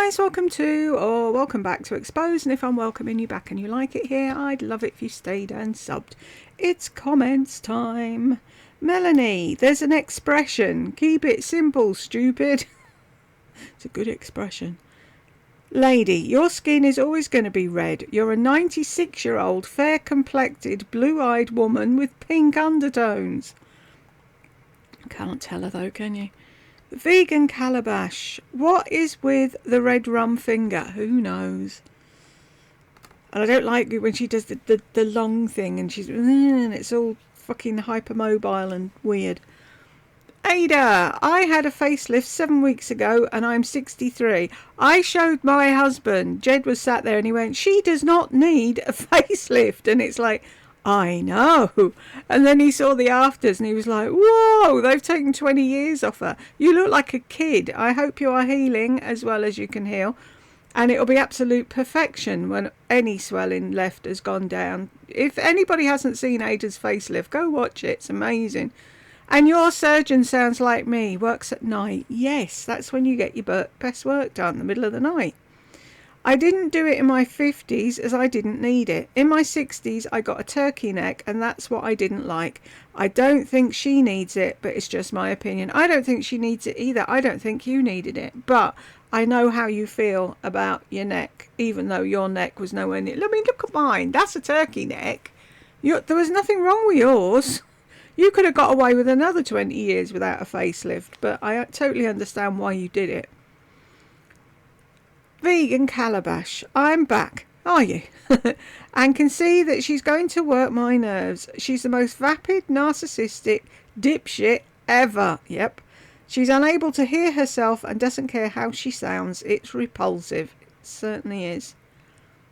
guys, welcome to or welcome back to Expose, and if I'm welcoming you back and you like it here, I'd love it if you stayed and subbed. It's comments time. Melanie, there's an expression. Keep it simple, stupid. It's a good expression. Lady, your skin is always going to be red. You're a 96-year-old, fair-complected, blue-eyed woman with pink undertones. Can't tell her though, can you? Vegan calabash. What is with the red rum finger? Who knows? And I don't like it when she does the long thing and it's all fucking hypermobile and weird. Ada, I had a facelift 7 weeks ago and I'm 63. I showed my husband. Jed was sat there and he went, she does not need a facelift. And it's like, I know. And then he saw the afters and he was like, whoa, they've taken 20 years off her. You look like a kid. I hope you are healing as well as you can heal. And it'll be absolute perfection when any swelling left has gone down. If anybody hasn't seen Ada's facelift, go watch it. It's amazing. And your surgeon sounds like me. Works at night. Yes, that's when you get your best work done, in the middle of the night. I didn't do it in my 50s as I didn't need it. In my 60s, I got a turkey neck and that's what I didn't like. I don't think she needs it, but it's just my opinion. I don't think she needs it either. I don't think you needed it. But I know how you feel about your neck, even though your neck was nowhere near. I mean, look at mine. That's a turkey neck. There was nothing wrong with yours. You could have got away with another 20 years without a facelift, but I totally understand why you did it. Vegan calabash. I'm back. Are you? And can see that she's going to work my nerves. She's the most vapid, narcissistic dipshit ever. Yep. She's unable to hear herself and doesn't care how she sounds. It's repulsive. It certainly is.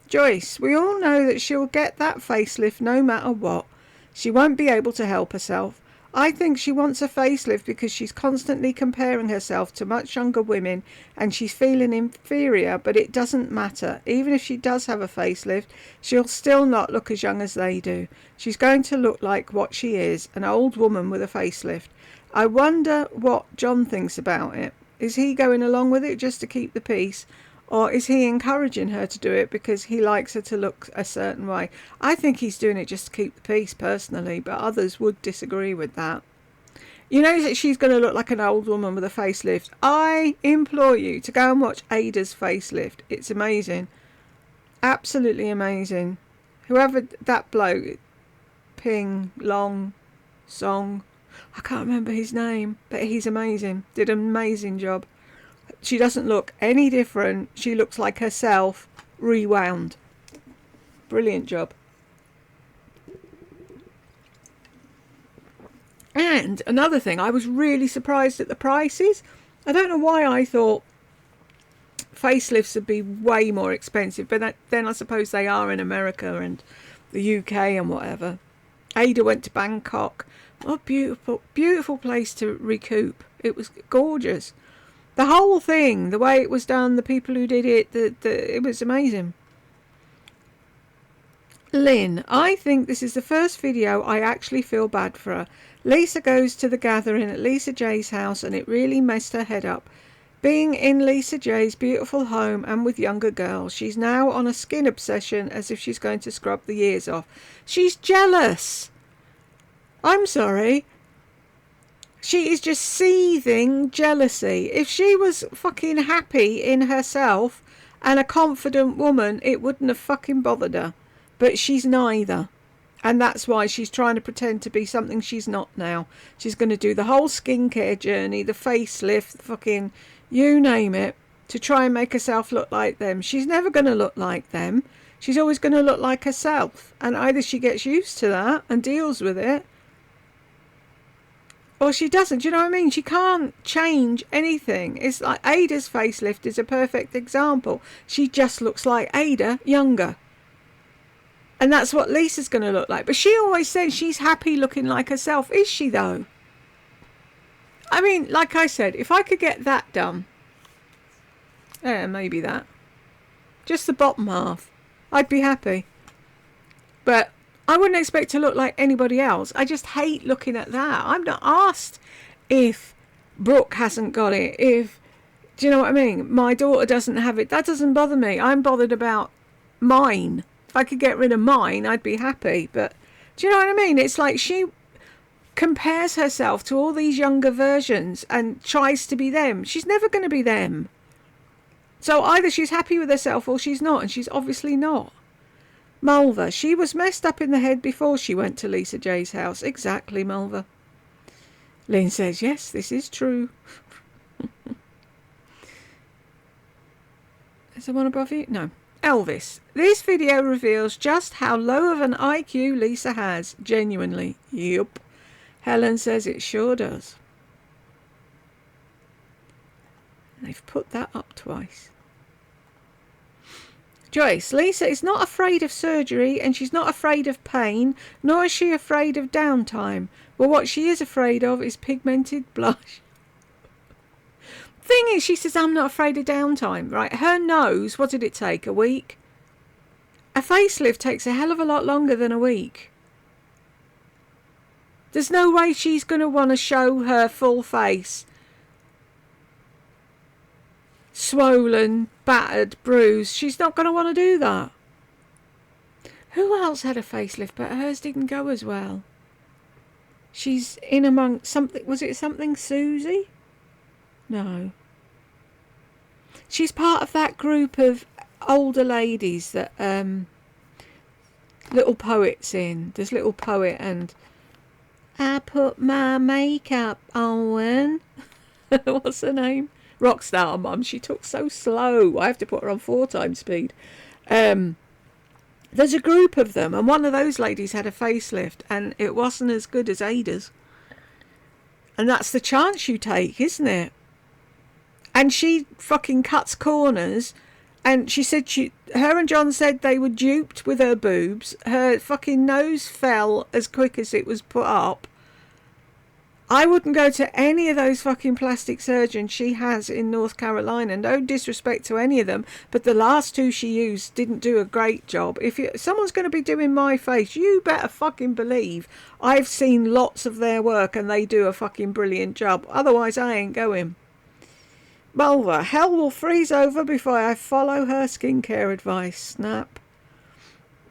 Joyce, we all know that she'll get that facelift no matter what. She won't be able to help herself. I think she wants a facelift because she's constantly comparing herself to much younger women and she's feeling inferior, but it doesn't matter. Even if she does have a facelift, she'll still not look as young as they do. She's going to look like what she is, an old woman with a facelift. I wonder what John thinks about it. Is he going along with it just to keep the peace? Or is he encouraging her to do it because he likes her to look a certain way? I think he's doing it just to keep the peace personally, but others would disagree with that. You know that she's going to look like an old woman with a facelift. I implore you to go and watch Ada's facelift. It's amazing. Absolutely amazing. Whoever that bloke, Ping Long Song, I can't remember his name, but he's amazing. Did an amazing job. She doesn't look any different. She looks like herself, rewound. Brilliant job. And another thing, I was really surprised at the prices. I don't know why I thought facelifts would be way more expensive, but then I suppose they are in America and the UK and whatever. Ada went to Bangkok. Oh, beautiful, beautiful place to recoup. It was gorgeous. The whole thing, the way it was done, the people who did it, it was amazing. Lynn, I think this is the first video I actually feel bad for her. Lisa goes to the gathering at Lisa J's house and it really messed her head up. Being in Lisa J's beautiful home and with younger girls, she's now on a skin obsession as if she's going to scrub the years off. She's jealous. I'm sorry. She is just seething jealousy. If she was fucking happy in herself and a confident woman, it wouldn't have fucking bothered her. But she's neither. And that's why she's trying to pretend to be something she's not now. She's going to do the whole skincare journey, the facelift, fucking you name it, to try and make herself look like them. She's never going to look like them. She's always going to look like herself. And either she gets used to that and deals with it, or she doesn't. Do you know what I mean? She can't change anything. It's like Ada's facelift is a perfect example. She just looks like Ada, younger. And that's what Lisa's going to look like. But she always says she's happy looking like herself. Is she, though? I mean, like I said, if I could get that done, yeah, maybe that. Just the bottom half. I'd be happy. But I wouldn't expect to look like anybody else. I just hate looking at that. I'm not asked if Brooke hasn't got it, if Do you know what I mean? My daughter doesn't have it. That doesn't bother me. I'm bothered about mine. If I could get rid of mine, I'd be happy. But do you know what I mean? It's like she compares herself to all these younger versions and tries to be them. She's never going to be them. So either she's happy with herself or she's not, and she's obviously not. Mulva, she was messed up in the head before she went to Lisa J's house. Exactly, Mulva. Lynn says, yes, this is true. Is there one above you? No. Elvis, this video reveals just how low of an IQ Lisa has. Genuinely. Yup. Helen says it sure does. They've put that up twice. Joyce, Lisa is not afraid of surgery and she's not afraid of pain, nor is she afraid of downtime. But what she is afraid of is pigmented blush. Thing is, she says, I'm not afraid of downtime, right? Her nose, what did it take? A week? A facelift takes a hell of a lot longer than a week. There's no way she's going to want to show her full face. Swollen, battered, bruised. She's not going to want to do that. Who else had a facelift, but hers didn't go as well? She's in among something. Was it something Susie? No. She's part of that group of older ladies that Little Poet's in. There's Little Poet and I put my makeup on. What's her name? Rockstar Mum. She took so slow. I have to put her on 4 times speed. There's a group of them, and one of those ladies had a facelift, and it wasn't as good as Ada's. And that's the chance you take, isn't it? And she fucking cuts corners, and she said her and John said they were duped with her boobs. Her fucking nose fell as quick as it was put up. I wouldn't go to any of those fucking plastic surgeons she has in North Carolina. No disrespect to any of them, but the last 2 she used didn't do a great job. If someone's going to be doing my face, you better fucking believe I've seen lots of their work and they do a fucking brilliant job. Otherwise, I ain't going. Mulva, hell will freeze over before I follow her skincare advice. Snap.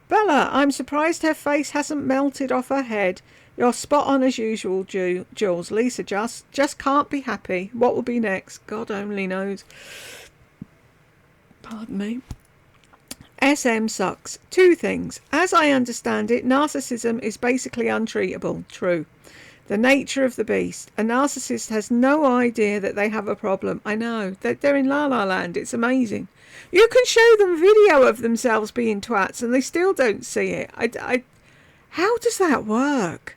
Bella, I'm surprised her face hasn't melted off her head. You're spot on as usual, Jules. Lisa just can't be happy. What will be next? God only knows. Pardon me. SM sucks. 2 things. As I understand it, narcissism is basically untreatable. True. The nature of the beast. A narcissist has no idea that they have a problem. I know. They're in La La Land. It's amazing. You can show them video of themselves being twats and they still don't see it. How does that work?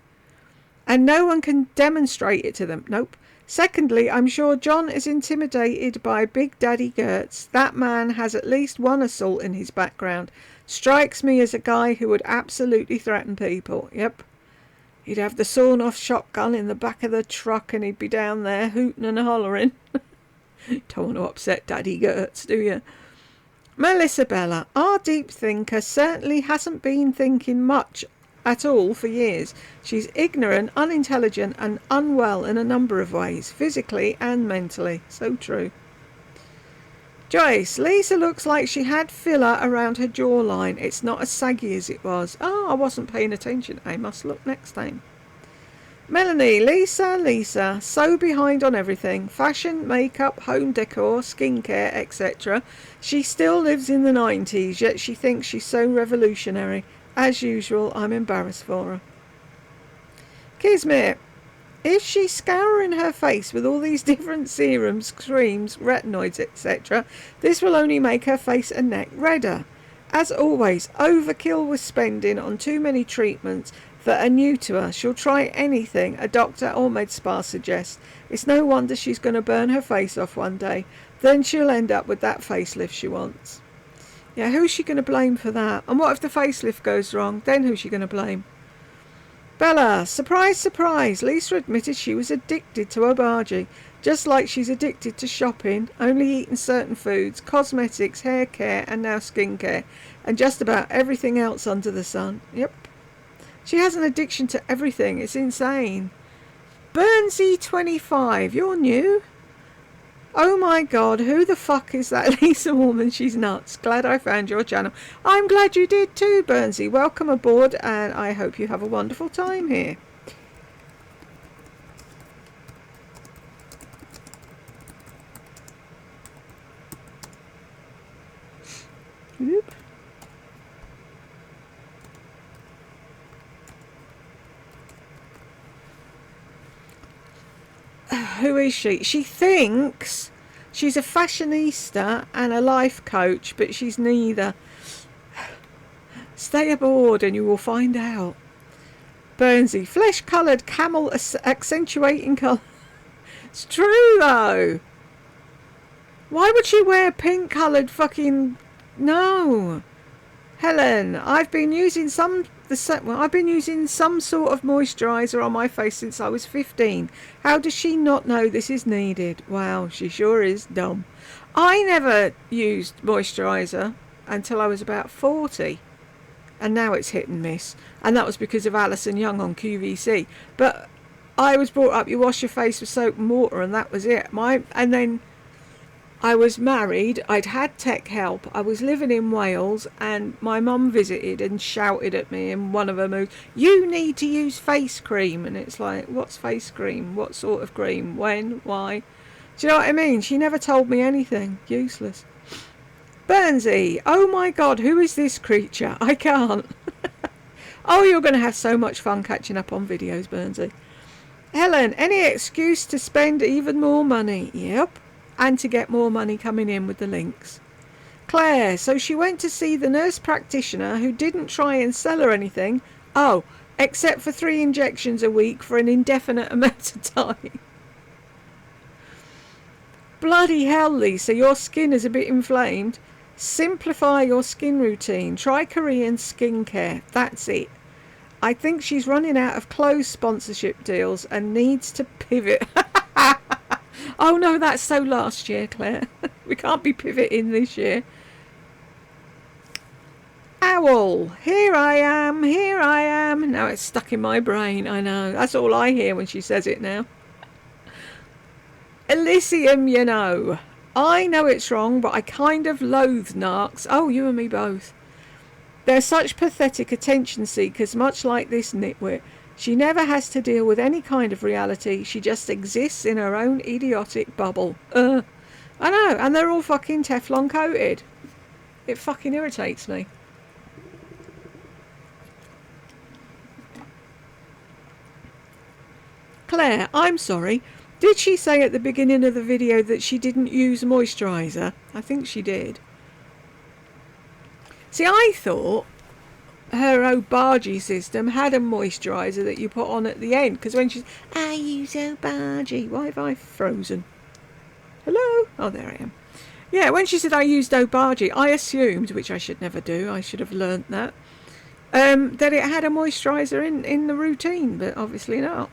And no one can demonstrate it to them. Nope. Secondly, I'm sure John is intimidated by Big Daddy Gertz. That man has at least 1 assault in his background. Strikes me as a guy who would absolutely threaten people. Yep. He'd have the sawn-off shotgun in the back of the truck and he'd be down there hooting and hollering. Don't want to upset Daddy Gertz, do you? Melissa Bella, our deep thinker certainly hasn't been thinking much at all for years. She's ignorant, unintelligent and unwell in a number of ways, physically and mentally. So true. Joyce, Lisa looks like she had filler around her jawline. It's not as saggy as it was. Oh, I wasn't paying attention. I must look next time. Melanie, Lisa, so behind on everything. Fashion, makeup, home decor, skincare, etc. She still lives in the 90s, yet she thinks she's so revolutionary. As usual, I'm embarrassed for her. Kismet, if she's scouring her face with all these different serums, creams, retinoids, etc., this will only make her face and neck redder. As always, overkill with spending on too many treatments that are new to her. She'll try anything a doctor or med spa suggests. It's no wonder she's going to burn her face off one day. Then she'll end up with that facelift she wants. Yeah, who's she going to blame for that? And what if the facelift goes wrong? Then who's she going to blame? Bella, surprise, surprise. Lisa admitted she was addicted to Obagi, just like she's addicted to shopping, only eating certain foods, cosmetics, hair care, and now skincare, and just about everything else under the sun. Yep. She has an addiction to everything. It's insane. Burnsy25, you're new. Oh my god, who the fuck is that Lisa woman? She's nuts. Glad I found your channel. I'm glad you did too, Burnsy. Welcome aboard, and I hope you have a wonderful time here. Whoop. Who is she? She thinks she's a fashionista and a life coach, but she's neither. Stay aboard and you will find out. Burnsy, flesh-coloured camel accentuating colour. It's true though. Why would she wear pink-coloured fucking... No. Helen, I've been using some sort of moisturiser on my face since I was 15. How does she not know this is needed? Wow, she sure is dumb. I never used moisturiser until I was about 40. And now it's hit and miss. And that was because of Alison Young on QVC. But I was brought up, you wash your face with soap and water, and that was it. And then I was married, I'd had tech help, I was living in Wales, and my mum visited and shouted at me in one of her moods, you need to use face cream. And it's like, what's face cream? What sort of cream? When? Why? Do you know what I mean? She never told me anything. Useless. Burnsy, oh my god, who is this creature? I can't. Oh, you're going to have so much fun catching up on videos, Burnsy. Helen, any excuse to spend even more money? Yep. And to get more money coming in with the links. Claire, so she went to see the nurse practitioner who didn't try and sell her anything. Oh, except for 3 injections a week for an indefinite amount of time. Bloody hell, Lisa, your skin is a bit inflamed. Simplify your skin routine. Try Korean skincare. That's it. I think she's running out of clothes sponsorship deals and needs to pivot. Oh no, that's so last year, Claire. We can't be pivoting this year. Owl, here I am, here I am. Now it's stuck in my brain, I know. That's all I hear when she says it now. Elysium, you know. I know it's wrong, but I kind of loathe narcs. Oh, you and me both. They're such pathetic attention seekers, much like this nitwit. She never has to deal with any kind of reality. She just exists in her own idiotic bubble. I know, and they're all fucking Teflon coated. It fucking irritates me. Claire, I'm sorry. Did she say at the beginning of the video that she didn't use moisturiser? I think she did. See, I thought her Obagi system had a moisturiser that you put on at the end. Because when she's, I use Obagi. Why have I frozen? Hello? Oh, there I am. Yeah, when she said I used Obagi, I assumed, which I should never do, I should have learnt that, that it had a moisturiser in the routine, but obviously not.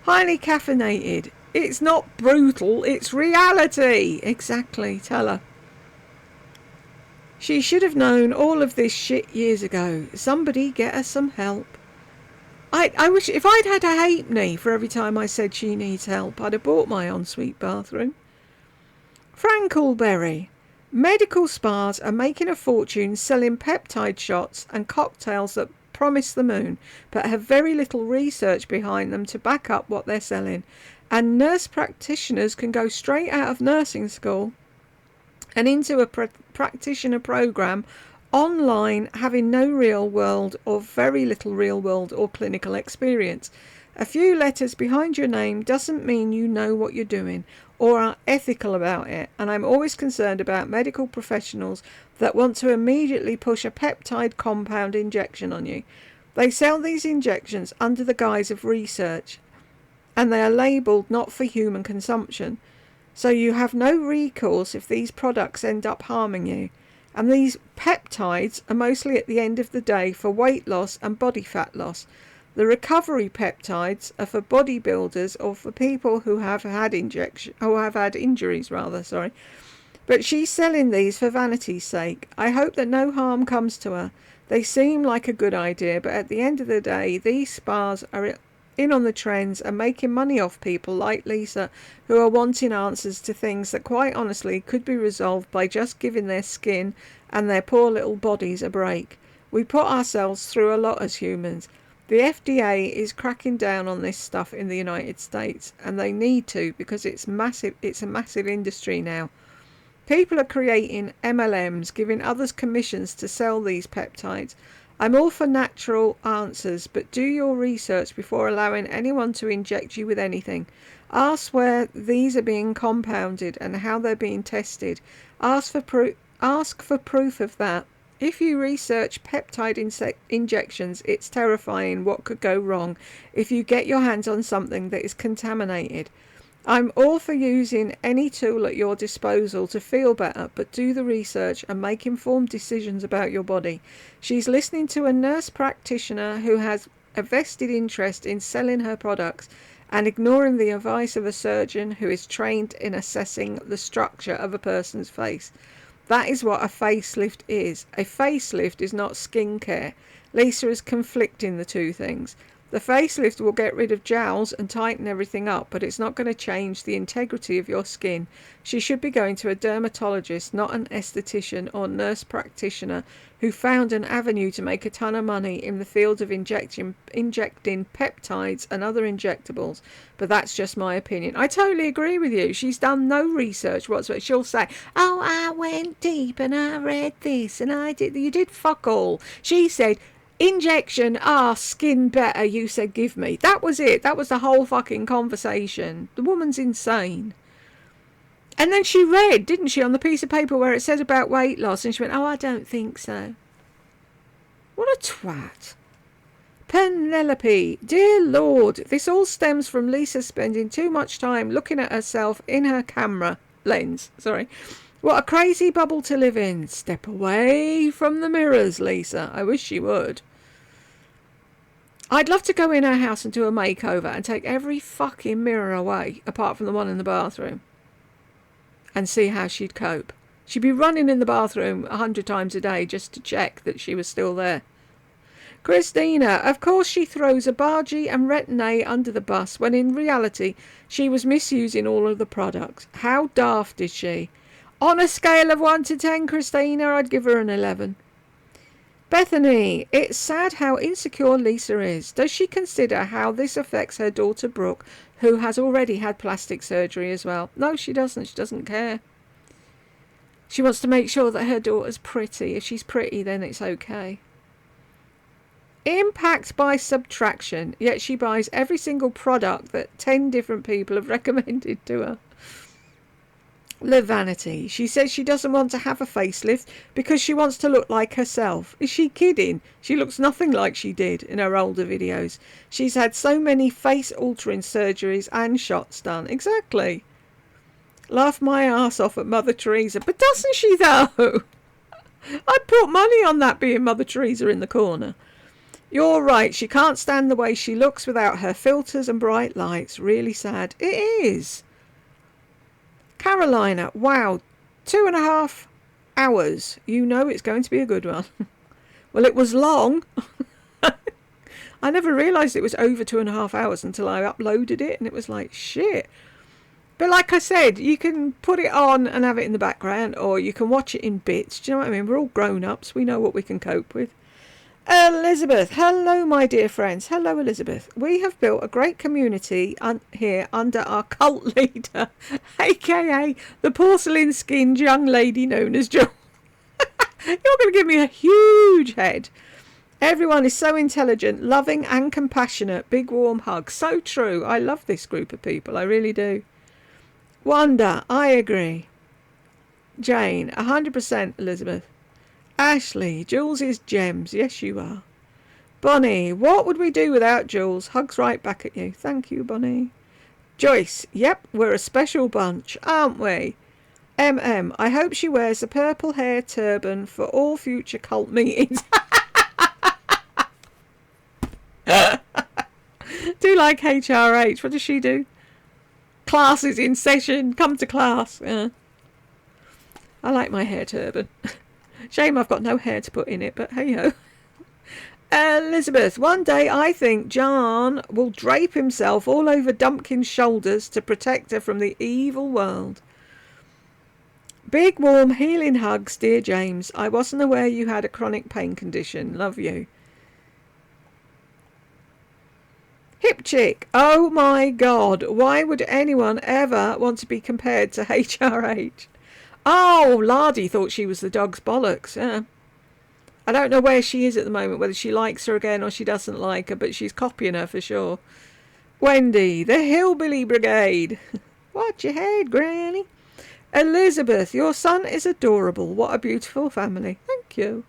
Highly caffeinated. It's not brutal, it's reality. Exactly, tell her. She should have known all of this shit years ago. Somebody get her some help. I wish if I'd had a halfpenny for every time I said she needs help, I'd have bought my ensuite bathroom. Frankleberry. Medical spas are making a fortune selling peptide shots and cocktails that promise the moon, but have very little research behind them to back up what they're selling. And nurse practitioners can go straight out of nursing school and into a practitioner program online, having no real world or very little real world or clinical experience. A few letters behind your name doesn't mean you know what you're doing or are ethical about it, and I'm always concerned about medical professionals that want to immediately push a peptide compound injection on you. They sell these injections under the guise of research, and they are labelled not for human consumption, so you have no recourse if these products end up harming you. And these peptides are mostly at the end of the day for weight loss and body fat loss. The recovery peptides are for bodybuilders or for people who have had injuries. But she's selling these for vanity's sake. I hope that no harm comes to her. They seem like a good idea, but at the end of the day, these spas are in on the trends and making money off people like Lisa, who are wanting answers to things that quite honestly could be resolved by just giving their skin and their poor little bodies a break. We put ourselves through a lot as humans. The FDA is cracking down on this stuff in the United States, and they need to, because it's massive. It's a massive industry now. People are creating MLMs, giving others commissions to sell these peptides. I'm all for natural answers, but do your research before allowing anyone to inject you with anything. Ask where these are being compounded and how they're being tested. Ask for proof of that. If you research peptide injections, it's terrifying what could go wrong if you get your hands on something that is contaminated. I'm all for using any tool at your disposal to feel better, but do the research and make informed decisions about your body. She's listening to a nurse practitioner who has a vested interest in selling her products and ignoring the advice of a surgeon who is trained in assessing the structure of a person's face. That is what a facelift is. A facelift is not skincare. Lisa is conflicting the two things. The facelift will get rid of jowls and tighten everything up, but it's not going to change the integrity of your skin. She should be going to a dermatologist, not an esthetician or nurse practitioner who found an avenue to make a ton of money in the field of injecting peptides and other injectables. But that's just my opinion. I totally agree with you. She's done no research whatsoever. She'll say, oh, I went deep and I read this and I did. You did fuck all. She said, injection, skin better, you said give me. That was it. That was the whole fucking conversation. The woman's insane. And then she read, didn't she, on the piece of paper where it said about weight loss, and she went, oh, I don't think so. What a twat. Penelope, dear Lord, this all stems from Lisa spending too much time looking at herself in her camera lens. What a crazy bubble to live in. Step away from the mirrors, Lisa. I wish she would. I'd love to go in her house and do a makeover and take every fucking mirror away, apart from the one in the bathroom, and see how she'd cope. She'd be running in the bathroom 100 times a day just to check that she was still there. Christina, of course she throws a Bargy and Retin-A under the bus when in reality she was misusing all of the products. How daft is she? On a scale of 1 to 10, Christina, I'd give her an 11. Bethany, it's sad how insecure Lisa is. Does she consider how this affects her daughter Brooke, who has already had plastic surgery as well? No, she doesn't. She doesn't care. She wants to make sure that her daughter's pretty. If she's pretty, then it's okay. Impact by subtraction, yet she buys every single product that 10 different people have recommended to her. Vanity. She says she doesn't want to have a facelift because she wants to look like herself. Is she kidding? She looks nothing like she did in her older videos. She's had so many face-altering surgeries and shots done. Exactly. Laugh my ass off at Mother Teresa. But doesn't she, though? I'd put money on that being Mother Teresa in the corner. You're right. She can't stand the way she looks without her filters and bright lights. Really sad. It is. Carolina, wow, 2.5 hours. You know it's going to be a good one. Well, it was long. I never realised it was over 2.5 hours until I uploaded it, and it was like, shit. But like I said, you can put it on and have it in the background, or you can watch it in bits. Do you know what I mean? We're all grown-ups. We know what we can cope with. Elizabeth, hello my dear friends. Hello Elizabeth. We have built a great community here under our cult leader, aka the porcelain skinned young lady known as Jill. You're going to give me a huge head. Everyone is so intelligent, loving and compassionate. Big warm hug. So true. I love this group of people. I really do. Wanda, I agree. Jane, 100% Elizabeth. Ashley, Jules is gems. Yes, you are. Bonnie, what would we do without Jules? Hugs right back at you. Thank you, Bonnie. Joyce, yep, we're a special bunch, aren't we? I hope she wears a purple hair turban for all future cult meetings. Do like HRH. What does she do? Class is in session. Come to class. Yeah. I like my hair turban. Shame I've got no hair to put in it, but hey-ho. Elizabeth, one day I think John will drape himself all over Dumpkin's shoulders to protect her from the evil world. Big, warm, healing hugs, dear James. I wasn't aware you had a chronic pain condition. Love you. Hip chick. Oh my God. Why would anyone ever want to be compared to HRH? Oh, Lardy thought she was the dog's bollocks. Yeah. I don't know where she is at the moment, whether she likes her again or she doesn't like her, but she's copying her for sure. Wendy, the Hillbilly Brigade. Watch your head, Granny. Elizabeth, your son is adorable. What a beautiful family. Thank you.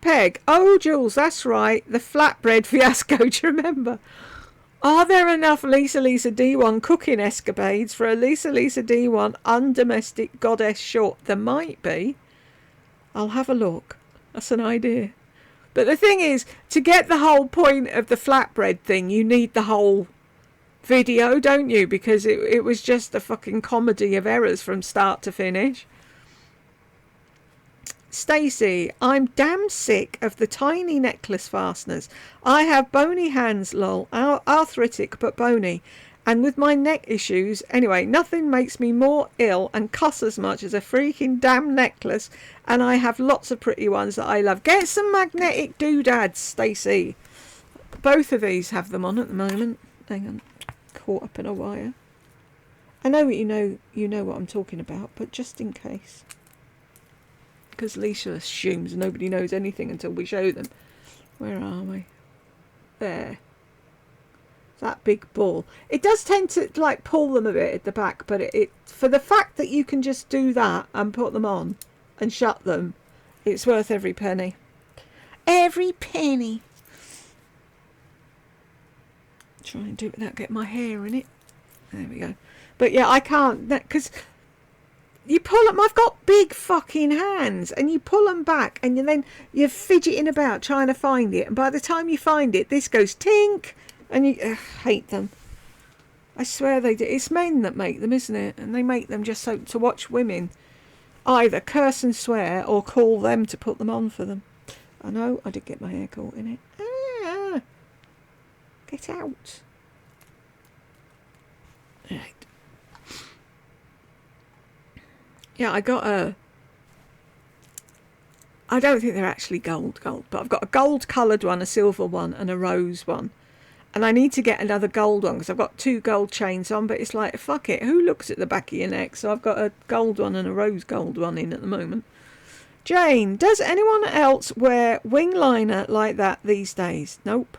Peg, oh, Jules, that's right. The flatbread fiasco, do you remember? Are there enough Lisa D1 cooking escapades for a Lisa D1 undomestic goddess short? There might be. I'll have a look. That's an idea. But the thing is, to get the whole point of the flatbread thing, you need the whole video, don't you? Because it was just a fucking comedy of errors from start to finish. Stacey, I'm damn sick of the tiny necklace fasteners. I have bony hands, lol. Arthritic but bony. And with my neck issues, anyway, nothing makes me more ill and cuss as much as a freaking damn necklace. And I have lots of pretty ones that I love. Get some magnetic doodads, Stacey. Both of these have them on at the moment. Hang on. Caught up in a wire. I know you know what I'm talking about, but just in case. Because Lisa assumes nobody knows anything until we show them. Where are we? There. That big ball. It does tend to like pull them a bit at the back, but it for the fact that you can just do that and put them on and shut them, it's worth every penny. Every penny. Try and do it without getting my hair in it. There we go. But yeah, I can't, because you pull them. I've got big fucking hands, and you pull them back, and then you're fidgeting about trying to find it. And by the time you find it, this goes tink, and you hate them. I swear they do. It's men that make them, isn't it? And they make them just so to watch women either curse and swear or call them to put them on for them. I know I did get my hair caught in it. Ah, get out. Right. Yeah, I got I don't think they're actually gold, but I've got a gold coloured one, a silver one, and a rose one. And I need to get another gold one because I've got 2 gold chains on, but it's like, fuck it, who looks at the back of your neck? So I've got a gold one and a rose gold one in at the moment. Jane, does anyone else wear wing liner like that these days? Nope.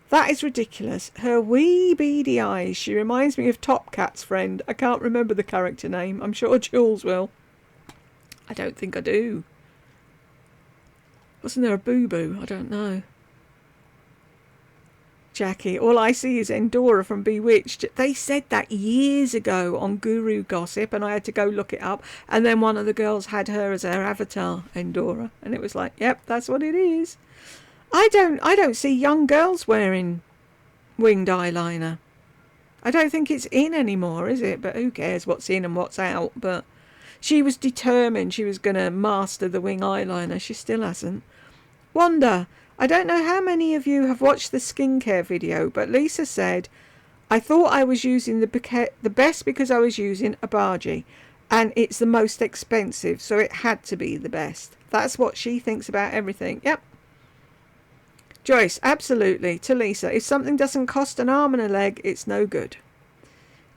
That is ridiculous. Her wee beady eyes. She reminds me of Top Cat's friend. I can't remember the character name. I'm sure Jules will. I don't think I do. Wasn't there a boo-boo? I don't know. Jackie, all I see is Endora from Bewitched. They said that years ago on Guru Gossip, and I had to go look it up. And then one of the girls had her as her avatar, Endora, and it was like, yep, that's what it is. I don't see young girls wearing winged eyeliner. I don't think it's in anymore, is it? But who cares what's in and what's out? But she was determined she was going to master the wing eyeliner. She still hasn't. Wanda, I don't know how many of you have watched the skincare video, but Lisa said, I thought I was using the best because I was using Abaji, and it's the most expensive, so it had to be the best. That's what she thinks about everything. Yep. Joyce, absolutely. To Lisa, if something doesn't cost an arm and a leg, it's no good.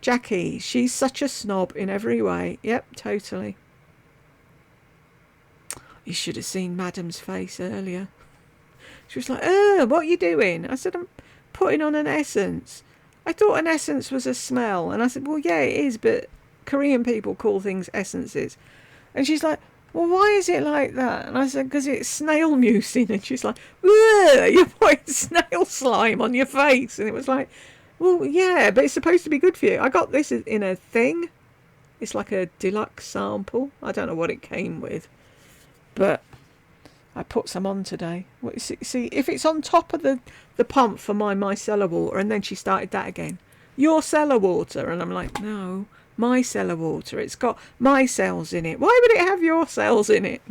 Jackie, she's such a snob in every way. Yep, totally. You should have seen Madam's face earlier. She was like, what are you doing? I said, I'm putting on an essence. I thought an essence was a smell. And I said, well, yeah, it is, but Korean people call things essences. And she's like, well, why is it like that? And I said, because it's snail mucin. And she's like, you're putting snail slime on your face. And it was like, well, yeah, but it's supposed to be good for you. I got this in a thing. It's like a deluxe sample. I don't know what it came with. But I put some on today. See, if it's on top of the pump for my micellar water, and then she started that again. Your cellar water. And I'm like, no, my cellar water. It's got my cells in it. Why would it have your cells in it?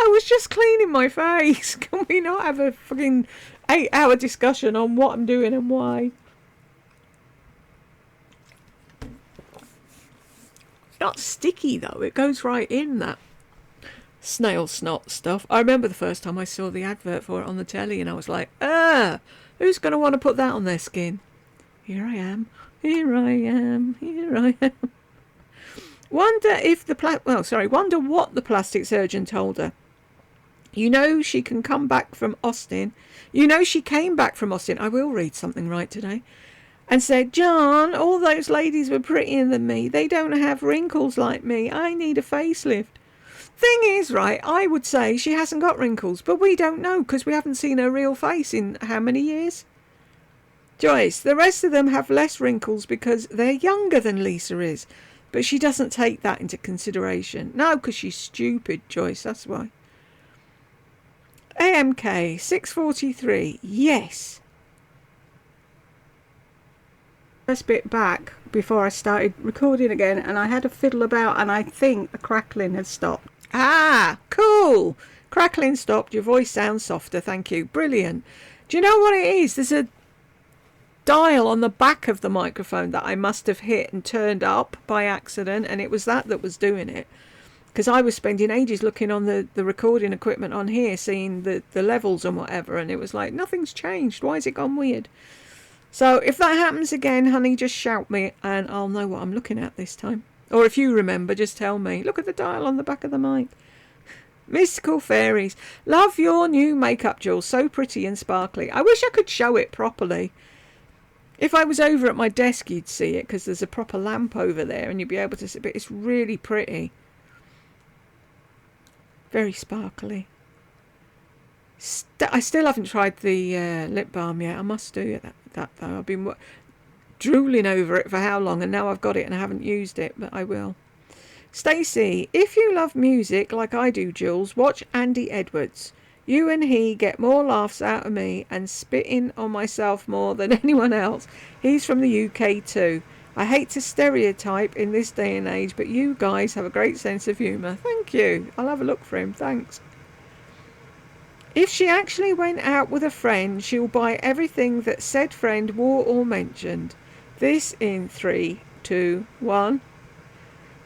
I was just cleaning my face. Can we not have a fucking 8-hour discussion on what I'm doing and why? Not sticky though, it goes right in, that snail snot stuff. I remember the first time I saw the advert for it on the telly and I was like, who's going to want to put that on their skin? Here I am, here I am, here I am. Wonder what the plastic surgeon told her. You know she can come back from Austin. You know she came back from Austin. I will read something right today. And said, John, all those ladies were prettier than me. They don't have wrinkles like me. I need a facelift. Thing is, right, I would say she hasn't got wrinkles, but we don't know because we haven't seen her real face in how many years? Joyce, the rest of them have less wrinkles because they're younger than Lisa is. But she doesn't take that into consideration. No, because she's stupid, Joyce, that's why. AMK 643, yes. First bit back before I started recording again, and I had a fiddle about, and I think the crackling had stopped. Ah, cool. Crackling stopped. Your voice sounds softer. Thank you. Brilliant. Do you know what it is? There's a dial on the back of the microphone that I must have hit and turned up by accident, and it was that was doing it. Because I was spending ages looking on the recording equipment on here, seeing the levels and whatever, and it was like, nothing's changed. Why has it gone weird? So if that happens again, honey, just shout me and I'll know what I'm looking at this time. Or if you remember, just tell me. Look at the dial on the back of the mic. Mystical Fairies. Love your new makeup, Jules. So pretty and sparkly. I wish I could show it properly. If I was over at my desk, you'd see it because there's a proper lamp over there and you'd be able to see. But it's really pretty. Very sparkly. I still haven't tried the lip balm yet. I must do that though. I've been drooling over it for how long, and now I've got it and I haven't used it, but I will. Stacey, if you love music like I do, Jules, watch Andy Edwards. You and he get more laughs out of me and spitting on myself more than anyone else. He's from the UK too. I hate to stereotype in this day and age, but you guys have a great sense of humour. Thank you. I'll have a look for him. Thanks. If she actually went out with a friend, she'll buy everything that said friend wore or mentioned. This in 3, 2, 1.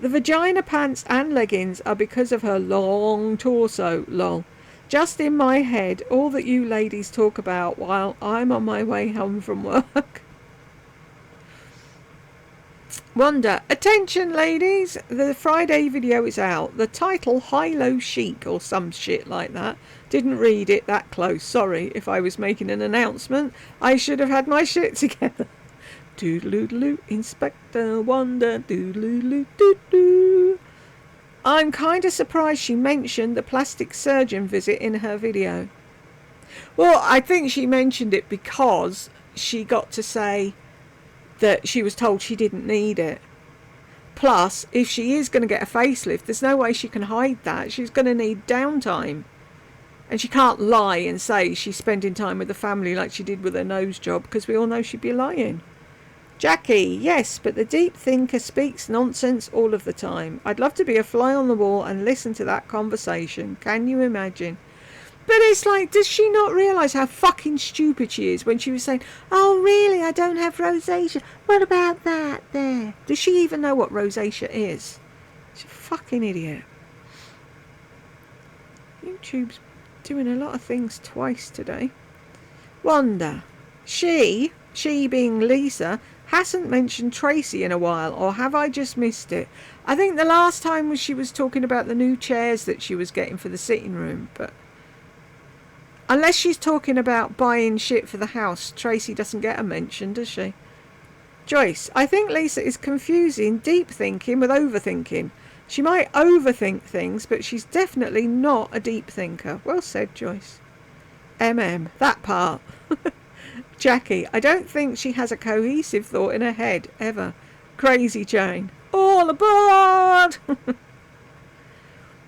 The vagina pants and leggings are because of her long torso, lol. Just in my head, all that you ladies talk about while I'm on my way home from work. Wonder, attention ladies, the Friday video is out. The title High-Low Chic or some shit like that. Didn't read it that close. Sorry if I was making an announcement. I should have had my shit together. Doodaloo, Inspector Wonder, doodaloo, doo-doo. I'm kind of surprised she mentioned the plastic surgeon visit in her video. Well, I think she mentioned it because she got to say that she was told she didn't need it. Plus, if she is going to get a facelift, there's no way she can hide that. She's going to need downtime. And she can't lie and say she's spending time with the family like she did with her nose job, because we all know she'd be lying. Jackie, yes, but the deep thinker speaks nonsense all of the time. I'd love to be a fly on the wall and listen to that conversation. Can you imagine? But it's like, does she not realise how fucking stupid she is when she was saying, oh really, I don't have rosacea. What about that there? Does she even know what rosacea is? She's a fucking idiot. YouTube's doing a lot of things twice today. Wonder, she being Lisa, hasn't mentioned Tracy in a while, or have I just missed it? I think the last time she was talking about the new chairs that she was getting for the sitting room, but unless she's talking about buying shit for the house, Tracy doesn't get a mention, does she? Joyce, I think Lisa is confusing deep thinking with overthinking. She might overthink things, but she's definitely not a deep thinker. Well said, Joyce. That part. Jackie, I don't think she has a cohesive thought in her head, ever. Crazy Jane. All aboard!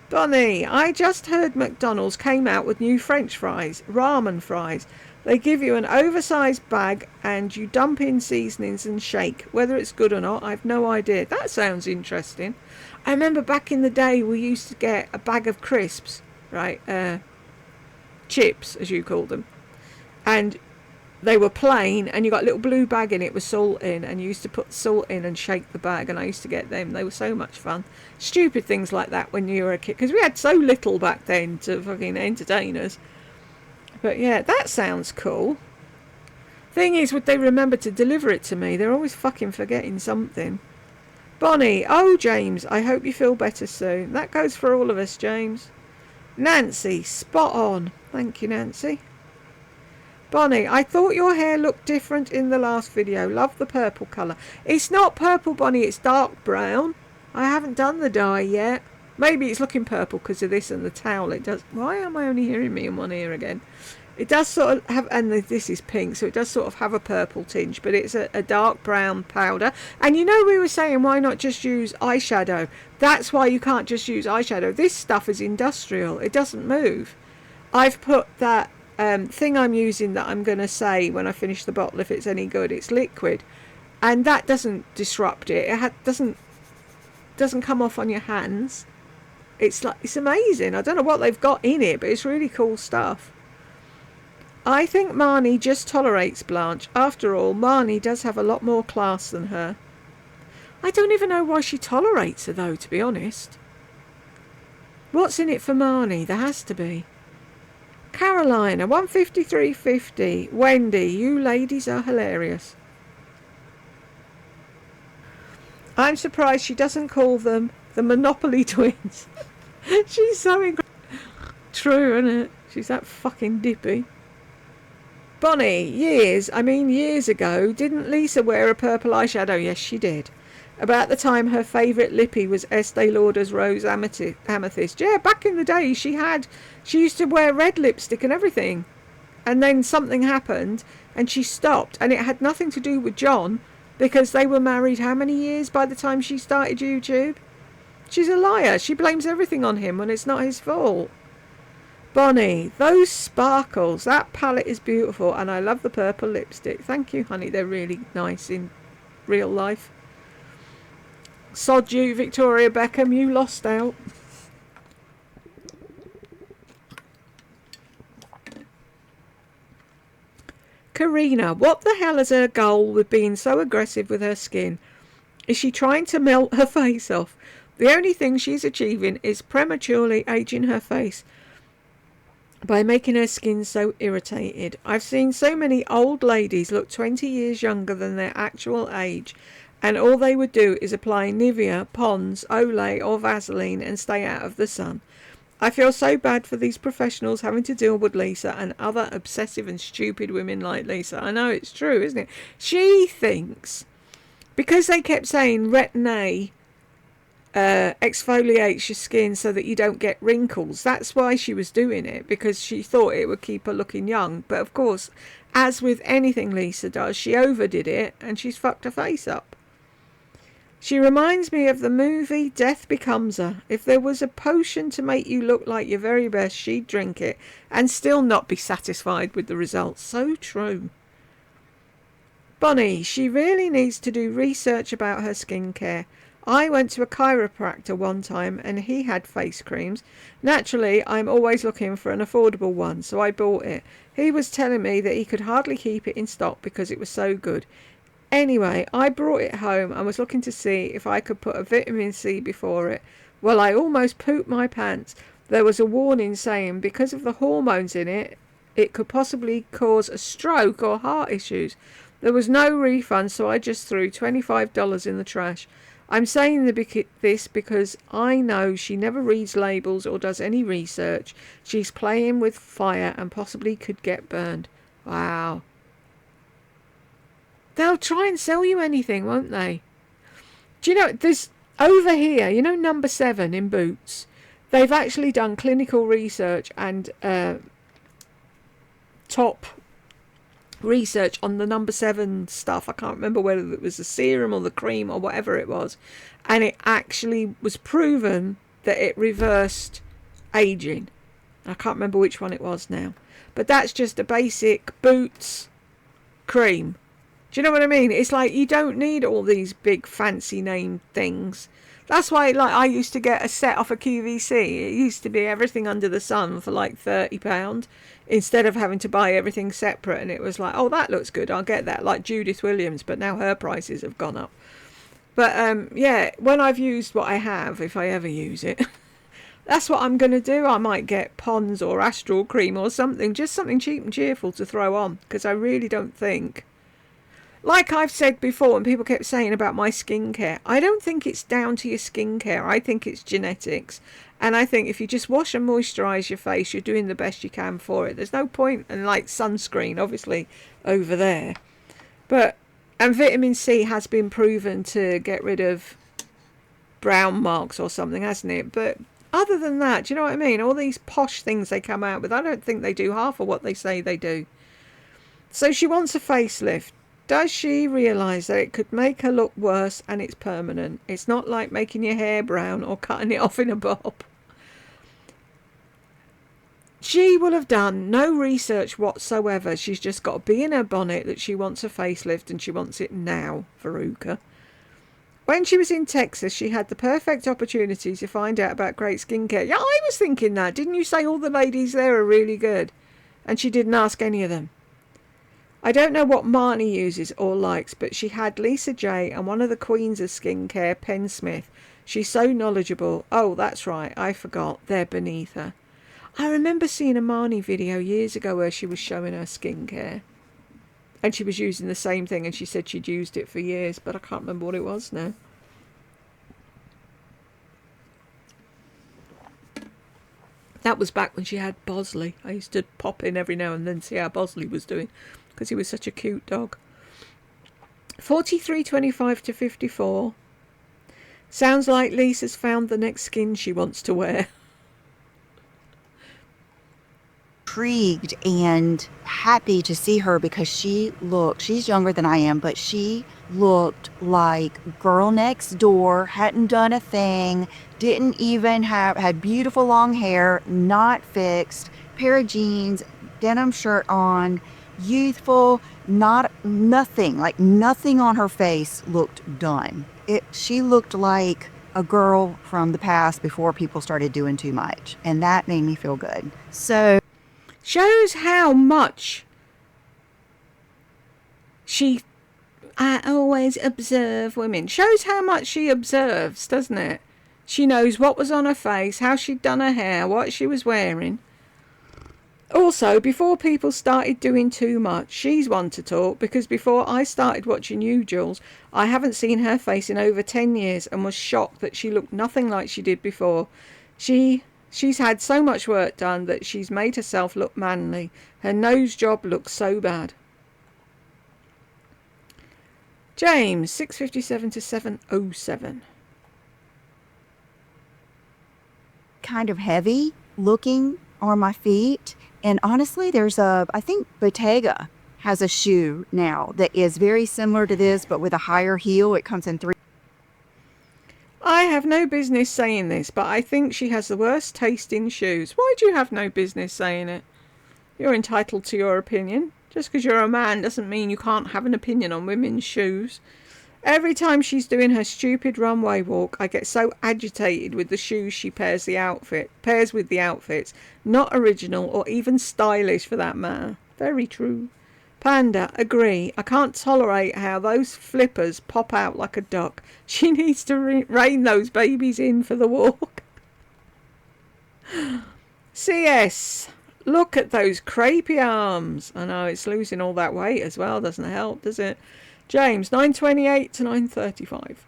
Bonnie, I just heard McDonald's came out with new French fries, ramen fries. They give you an oversized bag and you dump in seasonings and shake. Whether it's good or not, I've no idea. That sounds interesting. I remember back in the day we used to get a bag of crisps right? Chips, as you call them. And they were plain, and you got a little blue bag in it with salt in, and you used to put salt in and shake the bag, and I used to get them. They were so much fun. Stupid things like that when you were a kid, because we had so little back then to fucking entertain us. But yeah, that sounds cool. Thing is, would they remember to deliver it to me? They're always fucking forgetting something. Bonnie, oh James, I hope you feel better soon. That goes for all of us, James. Nancy, spot on. Thank you, Nancy. Bonnie, I thought your hair looked different in the last video. Love the purple colour. It's not purple, Bonnie, it's dark brown. I haven't done the dye yet. Maybe it's looking purple because of this and the towel. It does. Why am I only hearing me in one ear again? It does sort of have, and this is pink, so it does sort of have a purple tinge, but it's a dark brown powder. And you know, we were saying, why not just use eyeshadow? That's why you can't just use eyeshadow. This stuff is industrial. It doesn't move. I've put that thing I'm using that I'm going to say when I finish the bottle, if it's any good, it's liquid. And that doesn't disrupt it. It doesn't come off on your hands. It's amazing. I don't know what they've got in it, but it's really cool stuff. I think Marnie just tolerates Blanche. After all, Marnie does have a lot more class than her. I don't even know why she tolerates her, though, to be honest. What's in it for Marnie? There has to be. Carolina, 153.50. Wendy, you ladies are hilarious. I'm surprised she doesn't call them the Monopoly twins. She's so incredible. True, isn't it? She's that fucking dippy. Bonnie, years ago, didn't Lisa wear a purple eyeshadow? Yes, she did. About the time her favourite lippy was Estee Lauder's Rose Amethyst. Yeah, back in the day, she used to wear red lipstick and everything. And then something happened, and she stopped. And it had nothing to do with John, because they were married how many years by the time she started YouTube? She's a liar. She blames everything on him when it's not his fault. Bonnie, those sparkles. That palette is beautiful, and I love the purple lipstick. Thank you, honey. They're really nice in real life. Sod you, Victoria Beckham. You lost out. Karina, what the hell is her goal with being so aggressive with her skin? Is she trying to melt her face off? The only thing she's achieving is prematurely aging her face by making her skin so irritated. I've seen so many old ladies look 20 years younger than their actual age, and all they would do is apply Nivea, Pond's, Olay or Vaseline and stay out of the sun. I feel so bad for these professionals having to deal with Lisa and other obsessive and stupid women like Lisa. I know, it's true, isn't it? She thinks, because they kept saying Retin-A exfoliates your skin so that you don't get wrinkles. That's why she was doing it, because she thought it would keep her looking young. But of course, as with anything Lisa does, she overdid it and she's fucked her face up. She reminds me of the movie Death Becomes Her. If there was a potion to make you look like your very best, she'd drink it and still not be satisfied with the results. So true. Bonnie, she really needs to do research about her skincare. I went to a chiropractor one time and he had face creams. Naturally, I'm always looking for an affordable one, so I bought it. He was telling me that he could hardly keep it in stock because it was so good. Anyway, I brought it home and was looking to see if I could put a vitamin C before it. Well, I almost pooped my pants. There was a warning saying because of the hormones in it, it could possibly cause a stroke or heart issues. There was no refund, so I just threw $25 in the trash. I'm saying this because I know she never reads labels or does any research. She's playing with fire and possibly could get burned. Wow. They'll try and sell you anything, won't they? Do you know, there's over here, you know, number 7 in Boots. They've actually done clinical research and top research on the number 7 stuff. I can't remember whether it was the serum or the cream or whatever it was, and it actually was proven that it reversed aging. I can't remember which one it was now, but that's just a basic Boots cream. Do you know what I mean? It's like you don't need all these big fancy name things. That's why, like, I used to get a set off a QVC. It used to be everything under the sun for like £30 instead of having to buy everything separate. And it was like, oh, that looks good, I'll get that, like Judith Williams, but now her prices have gone up. But yeah, when I've used what I have, if I ever use it, that's what I'm going to do. I might get Pond's or Astral Cream or something, just something cheap and cheerful to throw on, because I really don't think, like I've said before, and people kept saying about my skincare, I don't think it's down to your skincare. I think it's genetics. And I think if you just wash and moisturise your face, you're doing the best you can for it. There's no point, and like sunscreen, obviously, over there. And vitamin C has been proven to get rid of brown marks or something, hasn't it? But other than that, do you know what I mean? All these posh things they come out with, I don't think they do half of what they say they do. So she wants a facelift. Does she realise that it could make her look worse and it's permanent? It's not like making your hair brown or cutting it off in a bob. She will have done no research whatsoever. She's just got to be in her bonnet that she wants a facelift and she wants it now, Veruca. When she was in Texas, she had the perfect opportunity to find out about great skincare. Yeah, I was thinking that. Didn't you say all the ladies there are really good? And she didn't ask any of them. I don't know what Marnie uses or likes, but she had Lisa J and one of the queens of skincare, Penn Smith. She's so knowledgeable. Oh, that's right, I forgot. They're beneath her. I remember seeing a Marnie video years ago where she was showing her skincare. And she was using the same thing, and she said she'd used it for years, but I can't remember what it was now. That was back when she had Bosley. I used to pop in every now and then, see how Bosley was doing, because he was such a cute dog. 43.25 to 54. Sounds like Lisa's found the next skin she wants to wear. Intrigued and happy to see her because she's younger than I am, but she looked like girl next door, hadn't done a thing, didn't even had beautiful long hair, not fixed, pair of jeans, denim shirt on, youthful, nothing on her face looked done. She looked like a girl from the past before people started doing too much, and that made me feel good. So shows how much I always observe women. Shows how much she observes, doesn't it? She knows what was on her face, how she'd done her hair, what she was wearing. Also, before people started doing too much, she's one to talk, because before I started watching you, Jules, I haven't seen her face in over 10 years and was shocked that she looked nothing like she did before. She's had so much work done that she's made herself look manly. Her nose job looks so bad. James, 6:57 to 7:07. Kind of heavy looking on my feet. And honestly, I think Bottega has a shoe now that is very similar to this, but with a higher heel. It comes in 3. I have no business saying this, but I think she has the worst taste in shoes. Why do you have no business saying it? You're entitled to your opinion. Just because you're a man doesn't mean you can't have an opinion on women's shoes. Every time she's doing her stupid runway walk, I get so agitated with the shoes she pairs with the outfits. Not original or even stylish for that matter. Very true. Panda, agree. I can't tolerate how those flippers pop out like a duck. She needs to rein those babies in for the walk. CS, look at those crepey arms. I know, it's losing all that weight as well. Doesn't help, does it? James, 9:28 to 9:35.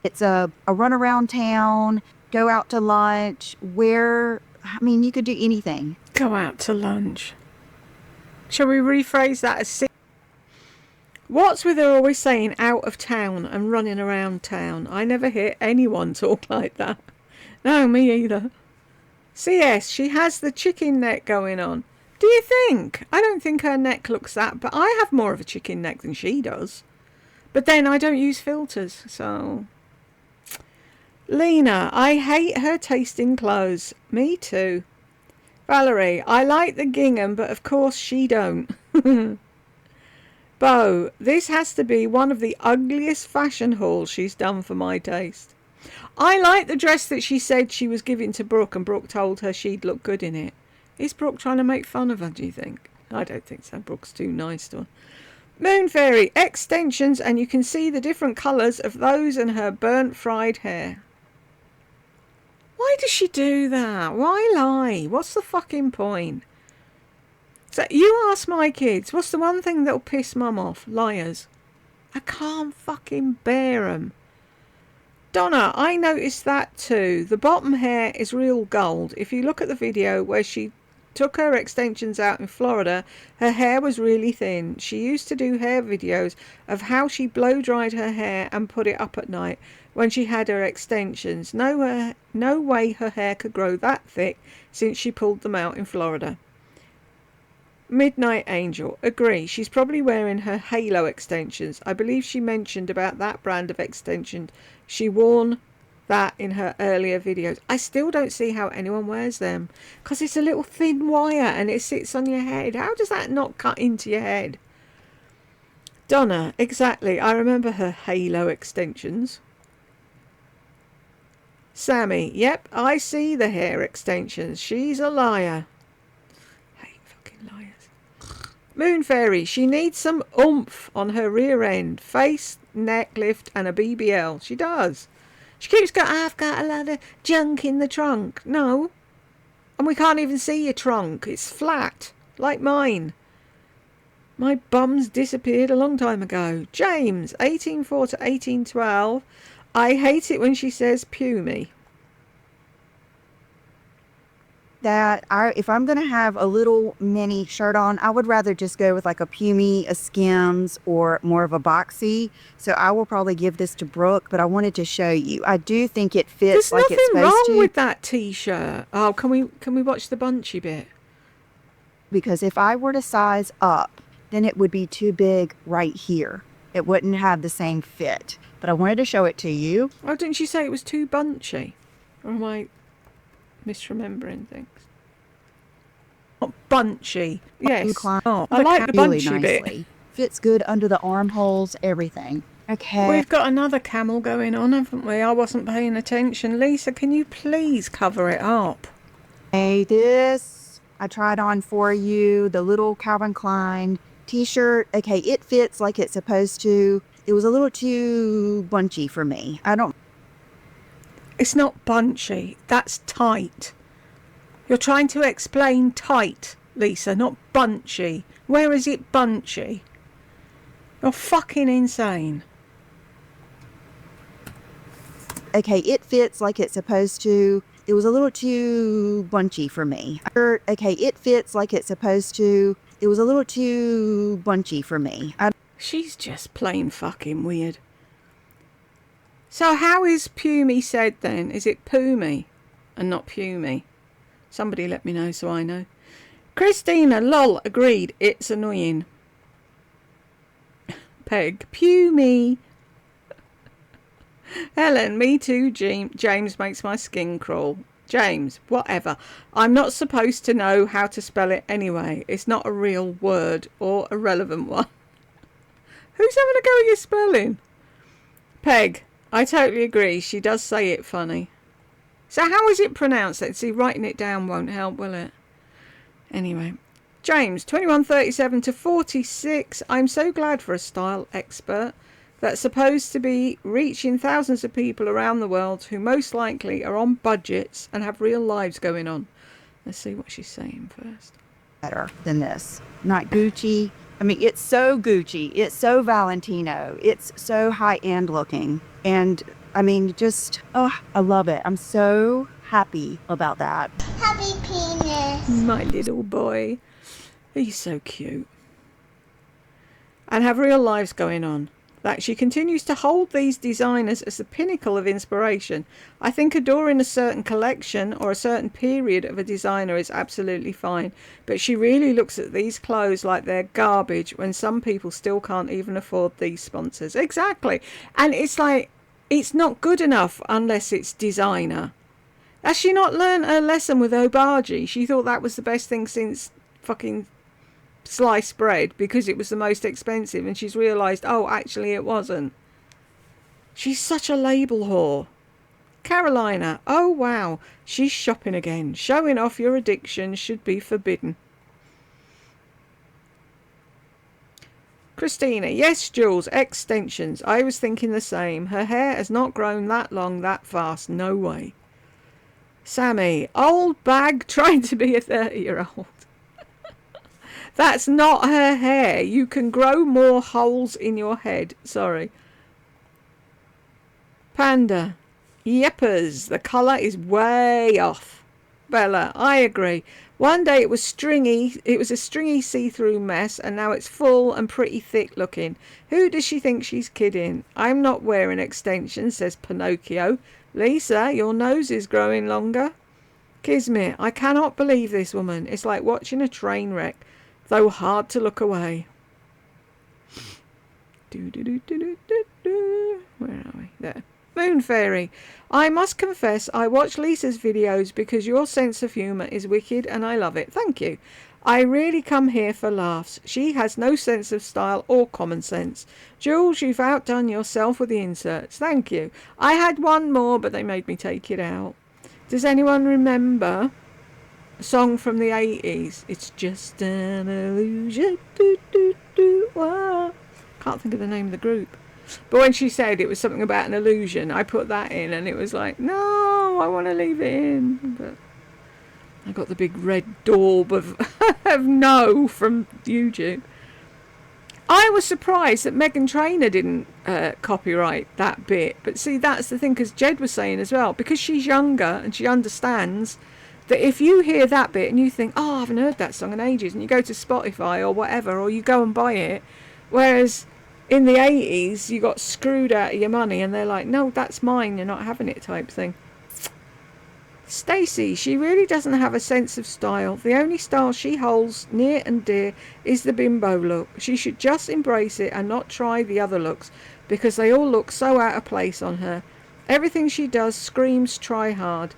It's a run around town, go out to lunch, you could do anything. Go out to lunch. Shall we rephrase that as what's with her always saying out of town and running around town? I never hear anyone talk like that. No, me either. CS, she has the chicken neck going on. Do you think? I don't think her neck looks that, but I have more of a chicken neck than she does. But then I don't use filters, so... Lena, I hate her taste in clothes. Me too. Valerie, I like the gingham, but of course she don't. Bo, this has to be one of the ugliest fashion hauls she's done for my taste. I like the dress that she said she was giving to Brooke, and Brooke told her she'd look good in it. Is Brooke trying to make fun of her, do you think? I don't think so. Brooke's too nice to her. Moon Fairy, extensions, and you can see the different colours of those and her burnt fried hair. Why does she do that? Why lie? What's the fucking point? So you ask my kids, what's the one thing that'll piss Mum off? Liars. I can't fucking bear 'em. Donna, I noticed that too. The bottom hair is real gold. If you look at the video where she took her extensions out in Florida, her hair was really thin. She used to do hair videos of how she blow dried her hair and put it up at night when she had her extensions. No way her hair could grow that thick since she pulled them out in Florida. Midnight Angel, agree. She's probably wearing her Halo extensions. I believe she mentioned about that brand of extension. She worn that in her earlier videos. I still don't see how anyone wears them, because it's a little thin wire and it sits on your head. How does that not cut into your head? Donna, exactly. I remember her Halo extensions. Sammy, yep, I see the hair extensions. She's a liar. Hate fucking liars. Moon Fairy, she needs some oomph on her rear end, face, neck lift and a BBL. She does. She keeps going, I've got a lot of junk in the trunk. No. And we can't even see your trunk. It's flat, like mine. My bum's disappeared a long time ago. James, 1804 to 1812. I hate it when she says pew me. If I'm going to have a little mini shirt on, I would rather just go with like a Pumi, a Skims, or more of a boxy. So I will probably give this to Brooke, but I wanted to show you. I do think it fits like it's supposed to. There's nothing wrong with that t-shirt. Oh, can we watch the bunchy bit? Because if I were to size up, then it would be too big right here. It wouldn't have the same fit. But I wanted to show it to you. Oh, didn't she say it was too bunchy? Or am I misremembering things? Not bunchy. Yes. Oh, I like the bunchy really bit. Fits good under the armholes, everything. Okay. We've got another camel going on, haven't we? I wasn't paying attention. Lisa, can you please cover it up? Hey, this I tried on for you. The little Calvin Klein t-shirt. Okay, it fits like it's supposed to. It was a little too bunchy for me. It's not bunchy. That's tight. You're trying to explain tight, Lisa, not bunchy. Where is it bunchy? You're fucking insane. Okay, it fits like it's supposed to. It was a little too bunchy for me. Okay, it fits like it's supposed to. It was a little too bunchy for me. She's just plain fucking weird. So how is Pumi said then? Is it Pumi and not Pumi? Somebody let me know so I know. Christina, lol, agreed. It's annoying. Peg, Pumi. Helen, me too, James makes my skin crawl. James, whatever. I'm not supposed to know how to spell it anyway. It's not a real word or a relevant one. Who's having a go at your spelling? Peg, I totally agree. She does say it funny. So how is it pronounced? Let's see, writing it down won't help, will it? Anyway. James, 2137 to 46. I'm so glad for a style expert that's supposed to be reaching thousands of people around the world who most likely are on budgets and have real lives going on. Let's see what she's saying first. Better than this. Not Gucci. I mean, it's so Gucci. It's so Valentino. It's so high-end looking. And, I mean, just, oh, I love it. I'm so happy about that. Happy penis. My little boy. He's so cute. And have real lives going on. That she continues to hold these designers as the pinnacle of inspiration. I think adoring a certain collection or a certain period of a designer is absolutely fine, but she really looks at these clothes like they're garbage when some people still can't even afford these sponsors. Exactly. And it's like, it's not good enough unless it's designer. Has she not learned her lesson with Obagi? She thought that was the best thing since fucking sliced bread because it was the most expensive, and she's realised, oh, actually it wasn't. She's such a label whore. Carolina, oh wow, she's shopping again. Showing off your addiction should be forbidden. Christina, yes, Jules, extensions. I was thinking the same. Her hair has not grown that long that fast. No way. Sammy, old bag trying to be a 30-year-old. That's not her hair. You can grow more holes in your head. Sorry. Panda, yeppers, the colour is way off. Bella, I agree. One day it was a stringy see-through mess, and now it's full and pretty thick looking. Who does she think she's kidding? I'm not wearing extensions, says Pinocchio. Lisa, your nose is growing longer. Kismet, I cannot believe this woman. It's like watching a train wreck, though hard to look away. Where are we? There. Moon Fairy, I must confess I watch Lisa's videos because your sense of humour is wicked and I love it. Thank you. I really come here for laughs. She has no sense of style or common sense. Jules, you've outdone yourself with the inserts. Thank you. I had one more, but they made me take it out. Does anyone remember a song from the 80s? It's just an illusion. Can't think of the name of the group. But when she said it was something about an illusion, I put that in, and it was like, no, I want to leave it in. But I got the big red daub of, of no from YouTube. I was surprised that Meghan Trainor didn't copyright that bit. But see, that's the thing, because Jed was saying as well, because she's younger and she understands that if you hear that bit and you think, oh, I haven't heard that song in ages, and you go to Spotify or whatever, or you go and buy it, whereas in the 80s, you got screwed out of your money and they're like, no, that's mine, you're not having it type thing. Stacey, she really doesn't have a sense of style. The only style she holds near and dear is the bimbo look. She should just embrace it and not try the other looks because they all look so out of place on her. Everything she does screams try hard.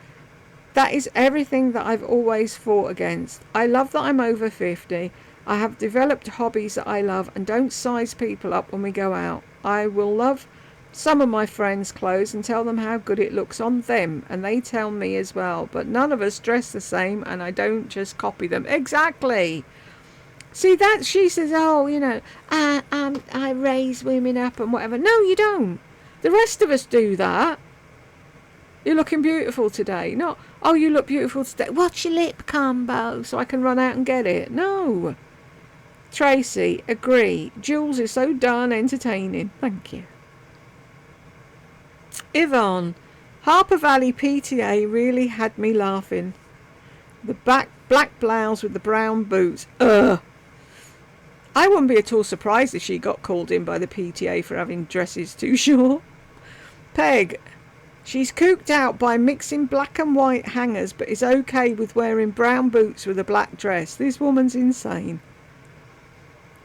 That is everything that I've always fought against. I love that I'm over 50. I have developed hobbies that I love and don't size people up when we go out. I will love some of my friends' clothes and tell them how good it looks on them, and they tell me as well. But none of us dress the same, and I don't just copy them. Exactly. See, that she says, oh, you know, I raise women up and whatever. No, you don't. The rest of us do that. You're looking beautiful today. Not, oh, you look beautiful today. What's your lip combo so I can run out and get it? No. Tracy, agree. Jules is so darn entertaining. Thank you. Yvonne, Harper Valley PTA really had me laughing. The black blouse with the brown boots. Ugh. I wouldn't be at all surprised if she got called in by the PTA for having dresses too short. Peg, she's cooked out by mixing black and white hangers but is okay with wearing brown boots with a black dress. This woman's insane.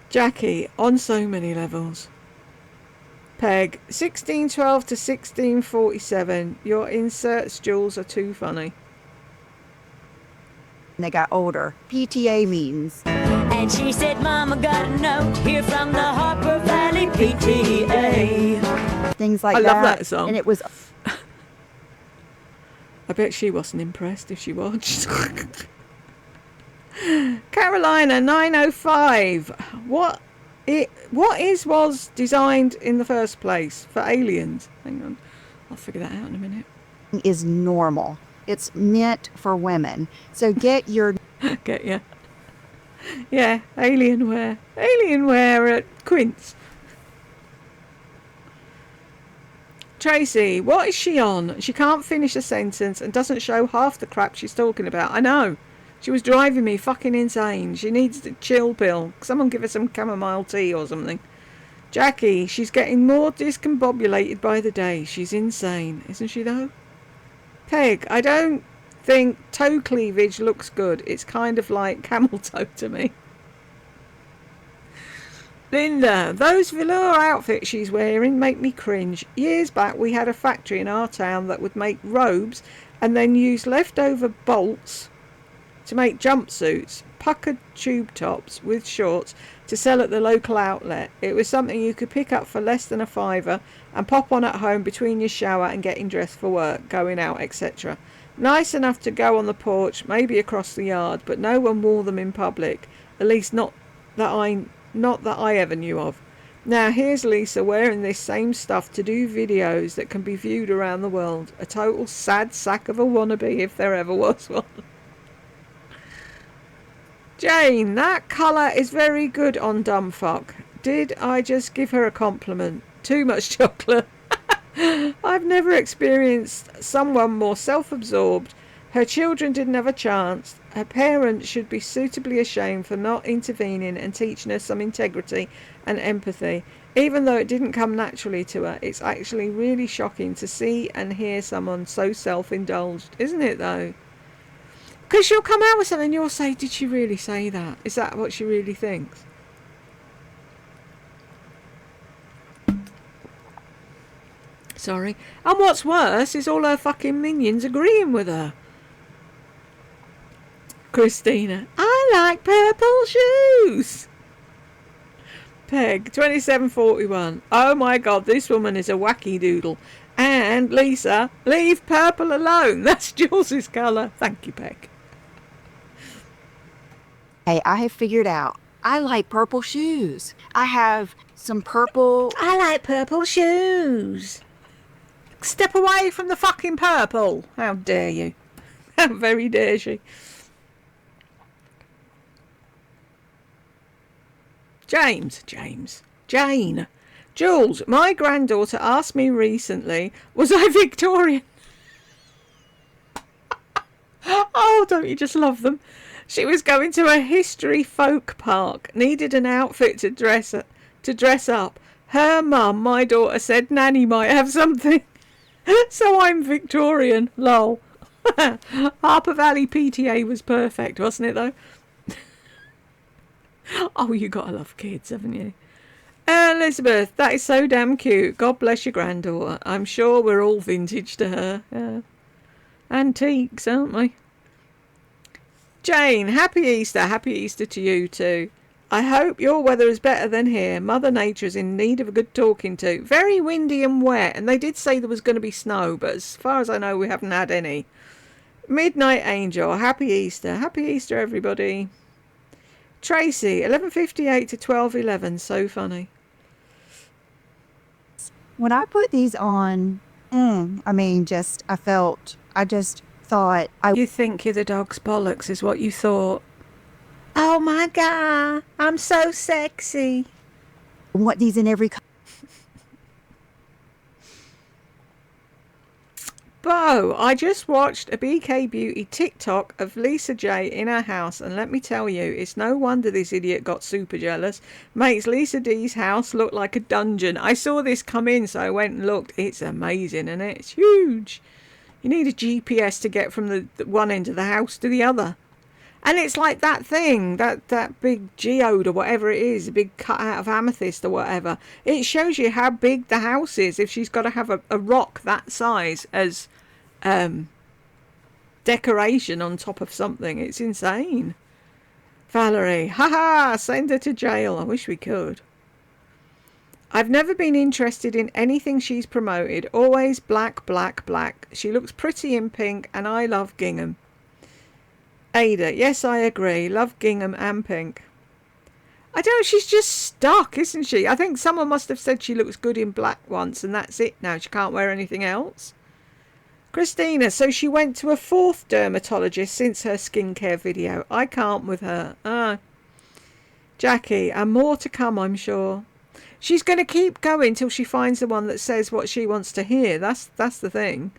Jackie, on so many levels. Peg, 1612 to 1647. Your inserts, Jules, are too funny. They got older. PTA meetings. And she said, Mama got a note here from the Harper Valley PTA. Things like I that. love that song. And it was... I bet she wasn't impressed if she watched. Carolina 905. What was designed in the first place for aliens? Hang on, I'll figure that out in a minute. is normal. It's meant for women. So get your... Get ya. Yeah, Alienware. Alienware at Quince. Tracy, what is she on? She can't finish a sentence and doesn't show half the crap she's talking about. I know. She was driving me fucking insane. She needs a chill pill. Someone give her some chamomile tea or something. Jackie, she's getting more discombobulated by the day. She's insane, isn't she though? Peg, I don't think toe cleavage looks good. It's kind of like camel toe to me. Linda, those velour outfits she's wearing make me cringe. Years back we had a factory in our town that would make robes and then use leftover bolts to make jumpsuits. puckered tube tops with shorts to sell at the local outlet. It was something you could pick up for less than a fiver and pop on at home between your shower and getting dressed for work, going out, etc. Nice enough to go on the porch, maybe across the yard, but no one wore them in public. At least not that I ever knew of. Now here's Lisa wearing this same stuff to do videos that can be viewed around the world. A total sad sack of a wannabe if there ever was one. Jane, that colour is very good on Dumbfuck. Did I just give her a compliment? Too much chocolate. I've never experienced someone more self-absorbed. Her children didn't have a chance. Her parents should be suitably ashamed for not intervening and teaching her some integrity and empathy. Even though it didn't come naturally to her, it's actually really shocking to see and hear someone so self-indulged. Isn't it, though? Because she'll come out with something and you'll say, did she really say that? Is that what she really thinks? Sorry. And what's worse is all her fucking minions agreeing with her. Christina, I like purple shoes. Peg, 2741. Oh my God, this woman is a wacky doodle. And Lisa, leave purple alone. That's Jules's colour. Thank you, Peg. Hey, I have figured out I like purple shoes. I have some purple. I like purple shoes. Step away from the fucking purple. How dare you? How very dare she? Jane. Jules, my granddaughter asked me recently, was I Victorian? Oh, don't you just love them? She was going to a history folk park, needed an outfit to dress up. Her mum, my daughter, said Nanny might have something. So I'm Victorian, lol. Harper Valley PTA was perfect, wasn't it, though? Oh, you gotta love kids, haven't you? Elizabeth, that is so damn cute. God bless your granddaughter. I'm sure we're all vintage to her. Yeah. Antiques, aren't we? Jane, happy Easter to you too. I hope your weather is better than here. Mother Nature is in need of a good talking to. Very windy and wet, and they did say there was going to be snow, but as far as I know, we haven't had any. Midnight Angel, happy Easter everybody. Tracy, 11:58 to 12:11, so funny. When I put these on, I just thought You think you're the dog's bollocks is what you thought. Oh my God, I'm so sexy. want these in every color. Bo, I just watched a BK Beauty TikTok of Lisa J in her house, and let me tell you, it's no wonder this idiot got super jealous. Makes Lisa D's house look like a dungeon. I saw this come in, so I went and looked. It's amazing, and it's huge. You need a GPS to get from the one end of the house to the other. And it's like that thing, that big geode or whatever it is, a big cut out of amethyst or whatever. It shows you how big the house is if she's got to have a rock that size as decoration on top of something. It's insane. Valerie, haha, send her to jail. I wish we could. I've never been interested in anything she's promoted. Always black, black, black. She looks pretty in pink and I love gingham. Ada, yes, I agree. Love gingham and pink. I don't know, she's just stuck, isn't she? I think someone must have said she looks good in black once and that's it now. She can't wear anything else. Christina, so she went to a fourth dermatologist since her skincare video. I can't with her. Jackie, and more to come, I'm sure. She's going to keep going till she finds the one that says what she wants to hear. That's the thing.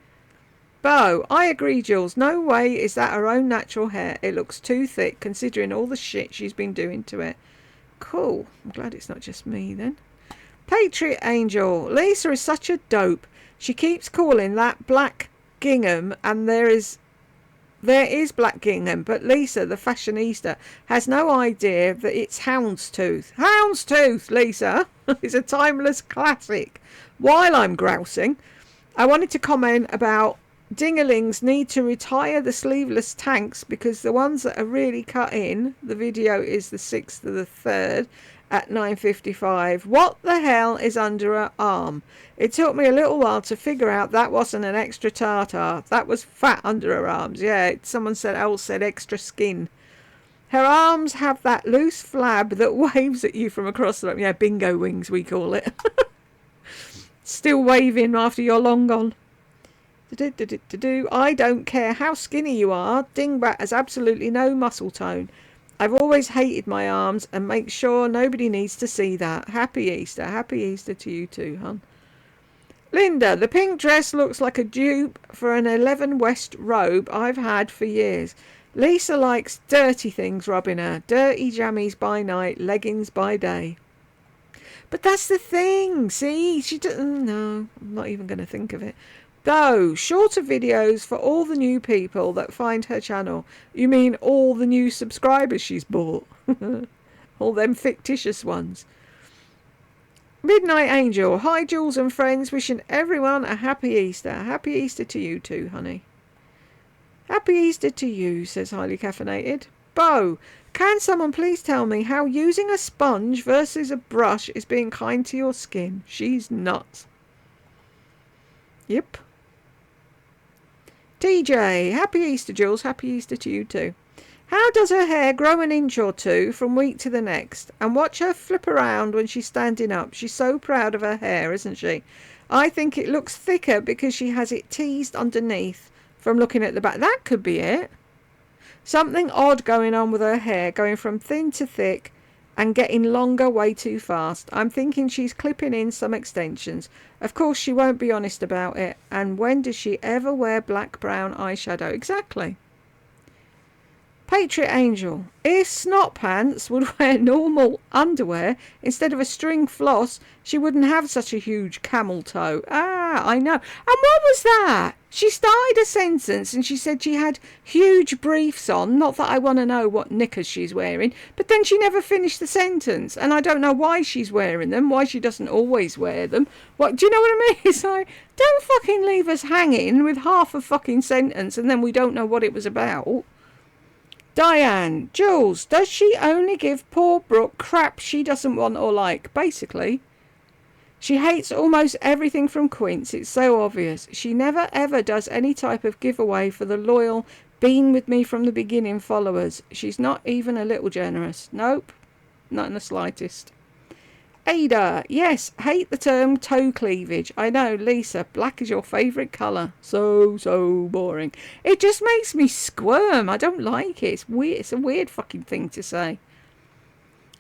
Bo, I agree, Jules. No way is that her own natural hair. It looks too thick considering all the shit she's been doing to it. Cool. I'm glad it's not just me then. Patriot Angel. Lisa is such a dope. She keeps calling that black gingham and there is black gingham, but Lisa, the fashionista, has no idea that it's houndstooth. Houndstooth, Lisa, is a timeless classic. While I'm grousing, I wanted to comment about Dinglings need to retire the sleeveless tanks because the ones that are really cut in, the video is the 6th of the 3rd at 9:55. What the hell is under her arm? It took me a little while to figure out that wasn't an extra tartar. That was fat under her arms. Yeah, someone said, extra skin. Her arms have that loose flab that waves at you from across the room. Yeah, bingo wings we call it. Still waving after you're long gone. I don't care how skinny you are. Dingbat has absolutely no muscle tone. I've always hated my arms and make sure nobody needs to see that. Happy Easter. Happy Easter to you too, hon. Linda, the pink dress looks like a dupe for an 11 West robe I've had for years. Lisa likes dirty things rubbing her. Dirty jammies by night, leggings by day. But that's the thing. See, she doesn't. No, I'm not even going to think of it. Though, shorter videos for all the new people that find her channel. You mean all the new subscribers she's bought? All them fictitious ones. Midnight Angel. Hi, Jules and friends. Wishing everyone a happy Easter. Happy Easter to you too, honey. Happy Easter to you, says Highly Caffeinated. Bo, can someone please tell me how using a sponge versus a brush is being kind to your skin? She's nuts. Yep. TJ, happy Easter, Jules. Happy Easter to you too. How does her hair grow an inch or two from week to the next? And watch her flip around when she's standing up. She's so proud of her hair, isn't she? I think it looks thicker because she has it teased underneath from looking at the back. That could be it. Something odd going on with her hair, going from thin to thick and getting longer way too fast. I'm thinking she's clipping in some extensions. Of course, she won't be honest about it. And when does she ever wear black-brown eyeshadow? Exactly. Patriot Angel. If Snot Pants would wear normal underwear instead of a string floss, she wouldn't have such a huge camel toe. Ah, I know. And what was that? She started a sentence and she said she had huge briefs on. Not that I want to know what knickers she's wearing, but then she never finished the sentence. And I don't know why she's wearing them, why she doesn't always wear them. What, do you know what I mean? It's like, don't fucking leave us hanging with half a fucking sentence and then we don't know what it was about. Diane, Jules, does she only give poor Brooke crap she doesn't want or like? Basically. She hates almost everything from Quince. It's so obvious. She never ever does any type of giveaway for the loyal, been with me from the beginning followers. She's not even a little generous. Nope. Not in the slightest. Ada, yes, hate the term toe cleavage. I know, Lisa, black is your favourite colour. So boring. It just makes me squirm. I don't like it. It's weird. It's a weird fucking thing to say.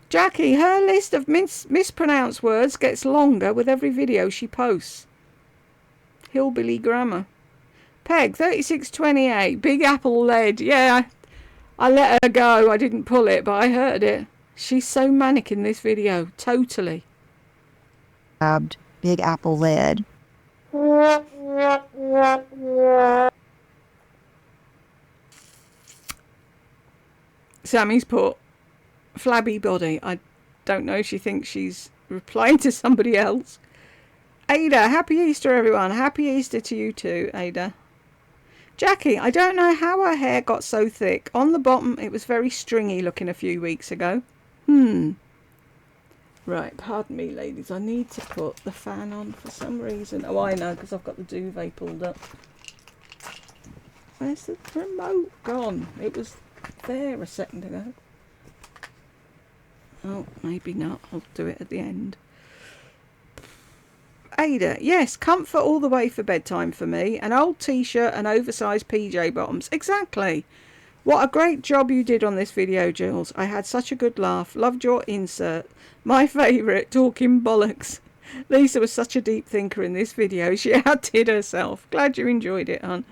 Jackie, her list of mispronounced words gets longer with every video she posts. Hillbilly grammar. Peg, 3628, Big Apple lead. Yeah, I let her go. I didn't pull it, but I heard it. She's so manic in this video. Totally. Big Apple lead. Sammy's put flabby body. I don't know if she thinks she's replying to somebody else. Ada, happy Easter everyone. Happy Easter to you too, Ada. Jackie, I don't know how her hair got so thick. On the bottom it was very stringy looking a few weeks ago. Right, pardon me ladies, I need to put the fan on for some reason. Oh, I know, because I've got the duvet pulled up. Where's the remote gone? It was there a second ago. Oh, maybe not. I'll do it at the end. Ada, yes, comfort all the way for bedtime for me. An old t-shirt and oversized PJ bottoms. Exactly. What a great job you did on this video, Jules. I had such a good laugh. Loved your insert. My favourite, talking bollocks. Lisa was such a deep thinker in this video. She outdid herself. Glad you enjoyed it, hon.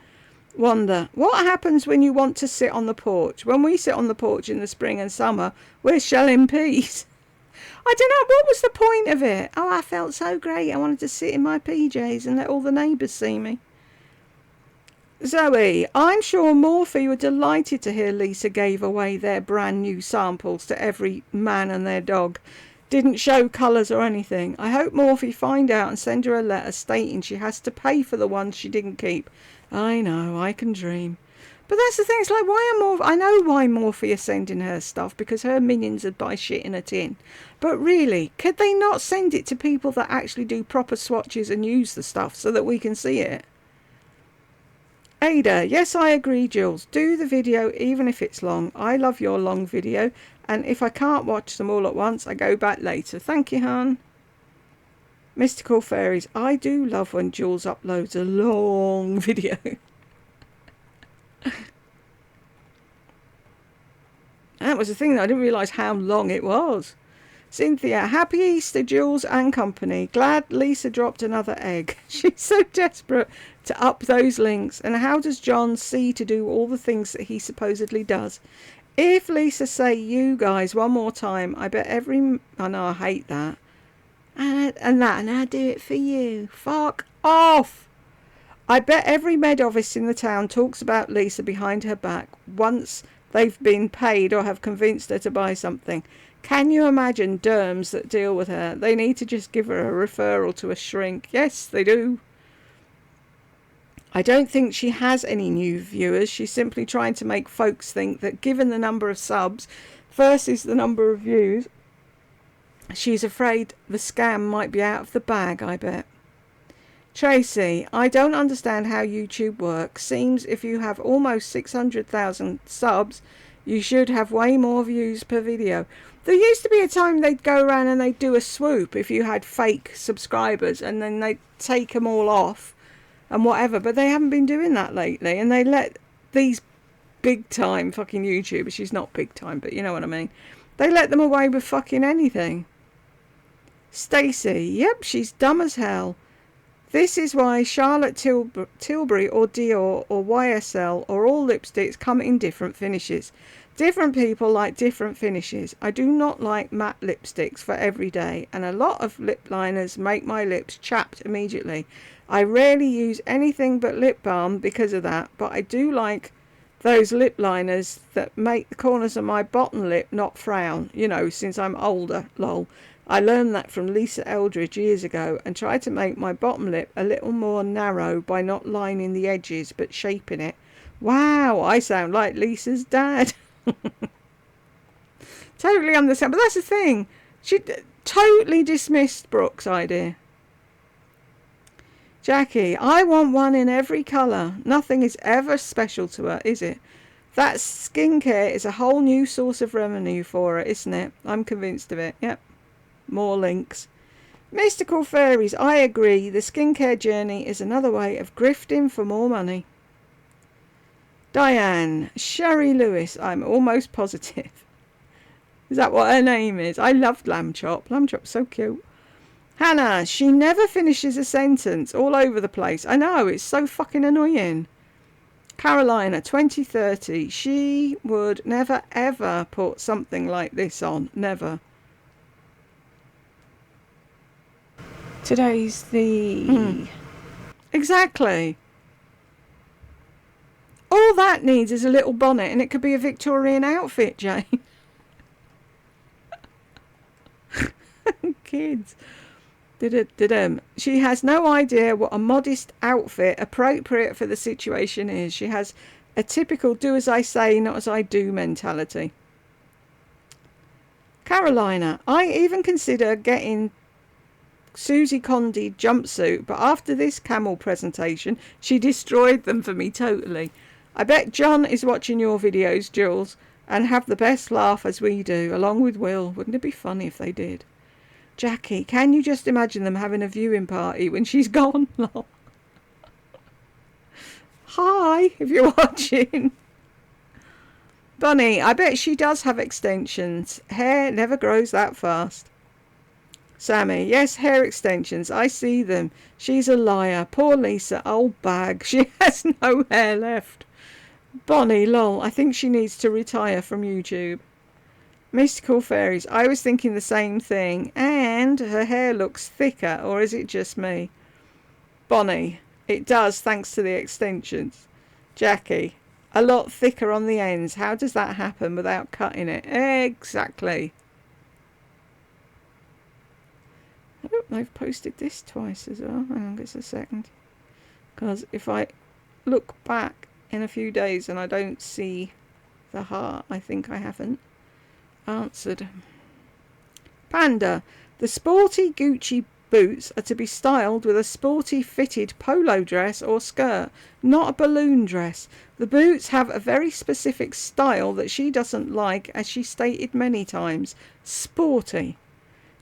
Wanda, what happens when you want to sit on the porch? When we sit on the porch in the spring and summer, we're shelling peas. I don't know, what was the point of it? Oh, I felt so great. I wanted to sit in my PJs and let all the neighbours see me. Zoe, I'm sure Morphe were delighted to hear Lisa gave away their brand new samples to every man and their dog. Didn't show colours or anything. I hope Morphe find out and send her a letter stating she has to pay for the ones she didn't keep. I know, I can dream. But that's the thing, it's like, I know why Morphe is sending her stuff, because her minions would buy shit in a tin. But really, could they not send it to people that actually do proper swatches and use the stuff so that we can see it? Ada, yes, I agree, Jules. Do the video even if it's long. I love your long video, and if I can't watch them all at once, I go back later. Thank you, hon. Mystical Fairies, I do love when Jules uploads a long video. That was the thing, I didn't realise how long it was. Cynthia, happy Easter, Jules and company. Glad Lisa dropped another egg. She's so desperate to up those links. And how does John see to do all the things that he supposedly does? If Lisa say you guys one more time, I bet every... I know, I hate that. And I do it for you. Fuck off! I bet every med office in the town talks about Lisa behind her back once they've been paid or have convinced her to buy something. Can you imagine derms that deal with her? They need to just give her a referral to a shrink. Yes, they do. I don't think she has any new viewers. She's simply trying to make folks think that given the number of subs versus the number of views, she's afraid the scam might be out of the bag, I bet. Tracy, I don't understand how YouTube works. Seems if you have almost 600,000 subs, you should have way more views per video. There used to be a time they'd go around and they'd do a swoop if you had fake subscribers, and then they'd take them all off and whatever. But they haven't been doing that lately, and they let these big time fucking YouTubers, she's not big time, but you know what I mean, they let them away with fucking anything. Stacey, yep, she's dumb as hell. This is why Charlotte Tilbury or Dior or YSL or all lipsticks come in different finishes. Different people like different finishes. I do not like matte lipsticks for every day, and a lot of lip liners make my lips chapped immediately. I rarely use anything but lip balm because of that, but I do like those lip liners that make the corners of my bottom lip not frown, you know, since I'm older, lol. I learned that from Lisa Eldridge years ago and tried to make my bottom lip a little more narrow by not lining the edges but shaping it. Wow, I sound like Lisa's dad. Totally understand, but that's the thing. She totally dismissed Brooke's idea. Jackie, I want one in every colour. Nothing is ever special to her, is it? That skincare is a whole new source of revenue for her, isn't it? I'm convinced of it. Yep. More links. Mystical Fairies, I agree. The skincare journey is another way of grifting for more money. Diane, Sherry Lewis, I'm almost positive. Is that what her name is? I loved Lamb Chop. Lamb Chop's so cute. Hannah, she never finishes a sentence, all over the place. I know, it's so fucking annoying. Carolina, 2030, she would never ever put something like this on. Never. Today's the... Exactly. All that needs is a little bonnet, and it could be a Victorian outfit, Jane. Kids. She has no idea what a modest outfit appropriate for the situation is. She has a typical do as I say, not as I do mentality. Carolina, I even consider getting Susie Condi jumpsuit, but after this camel presentation, she destroyed them for me totally. I bet John is watching your videos, Jules, and have the best laugh as we do, along with Will. Wouldn't it be funny if they did? Jackie, can you just imagine them having a viewing party when she's gone? Hi, if you're watching. Bunny, I bet she does have extensions. Hair never grows that fast. Sammy, yes, hair extensions. I see them. She's a liar. Poor Lisa, old bag. She has no hair left. Bonnie, lol, I think she needs to retire from YouTube. Mystical Fairies, I was thinking the same thing. And her hair looks thicker, or is it just me? Bonnie, it does thanks to the extensions. Jackie, a lot thicker on the ends. How does that happen without cutting it? Exactly. Oh, they've posted this twice as well. Hang on just a second. Because if I look back in a few days and I don't see the heart, I think I haven't answered. Panda, the sporty Gucci boots are to be styled with a sporty fitted polo dress or skirt, not a balloon dress. The boots have a very specific style that she doesn't like, as she stated many times. Sporty.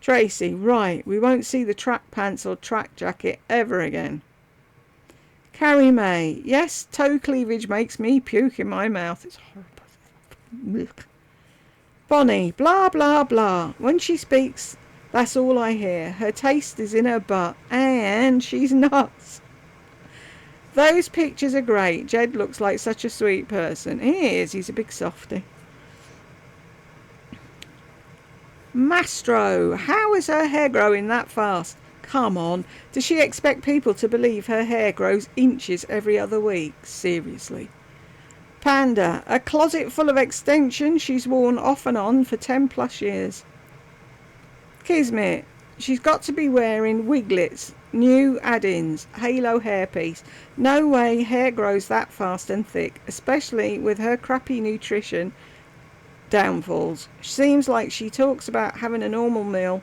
Tracy, right, we won't see the track pants or track jacket ever again. Carrie May, yes, toe cleavage makes me puke in my mouth. It's horrible. Bonnie, blah, blah, blah. When she speaks, that's all I hear. Her taste is in her butt, and she's nuts. Those pictures are great. Jed looks like such a sweet person. He is. He's a big softie. Mastro, how is her hair growing that fast? Come on. Does she expect people to believe her hair grows inches every other week? Seriously. Panda, a closet full of extensions she's worn off and on for 10 plus years. Kismet, she's got to be wearing wiglets, new add-ins, halo hairpiece. No way hair grows that fast and thick, especially with her crappy nutrition downfalls. Seems like she talks about having a normal meal.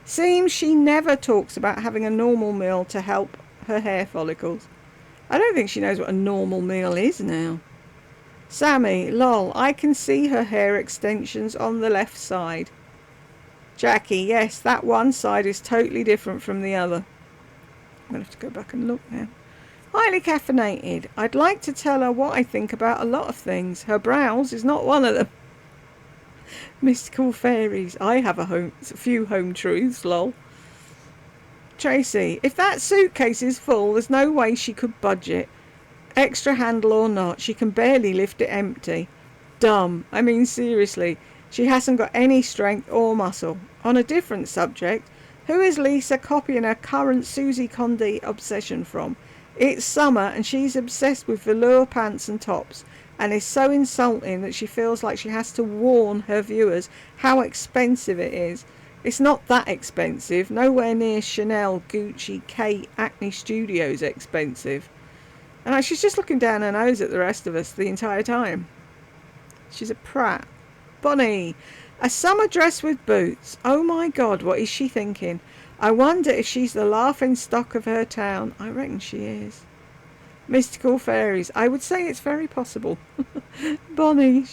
Seems she never talks about having a normal meal to help her hair follicles. I don't think she knows what a normal meal is now. Sammy, lol, I can see her hair extensions on the left side. Jackie, yes, that one side is totally different from the other. I'm going to have to go back and look now. Highly caffeinated. I'd like to tell her what I think about a lot of things. Her brows is not one of them. Mystical fairies. I have a few home truths, lol. Tracy, if that suitcase is full, there's no way she could budge it. Extra handle or not, she can barely lift it empty. Dumb. I mean, seriously, she hasn't got any strength or muscle. On a different subject, who is Lisa copying her current Susie Condé obsession from? It's summer and she's obsessed with velour pants and tops, and is so insulting that she feels like she has to warn her viewers how expensive it is. It's not that expensive, nowhere near Chanel, Gucci, Kate, Acne Studios expensive. And she's just looking down her nose at the rest of us the entire time. She's a prat. Bonnie, a summer dress with boots. Oh my God, what is she thinking? I wonder if she's the laughing stock of her town. I reckon she is. Mystical fairies. I would say it's very possible. Bonnie,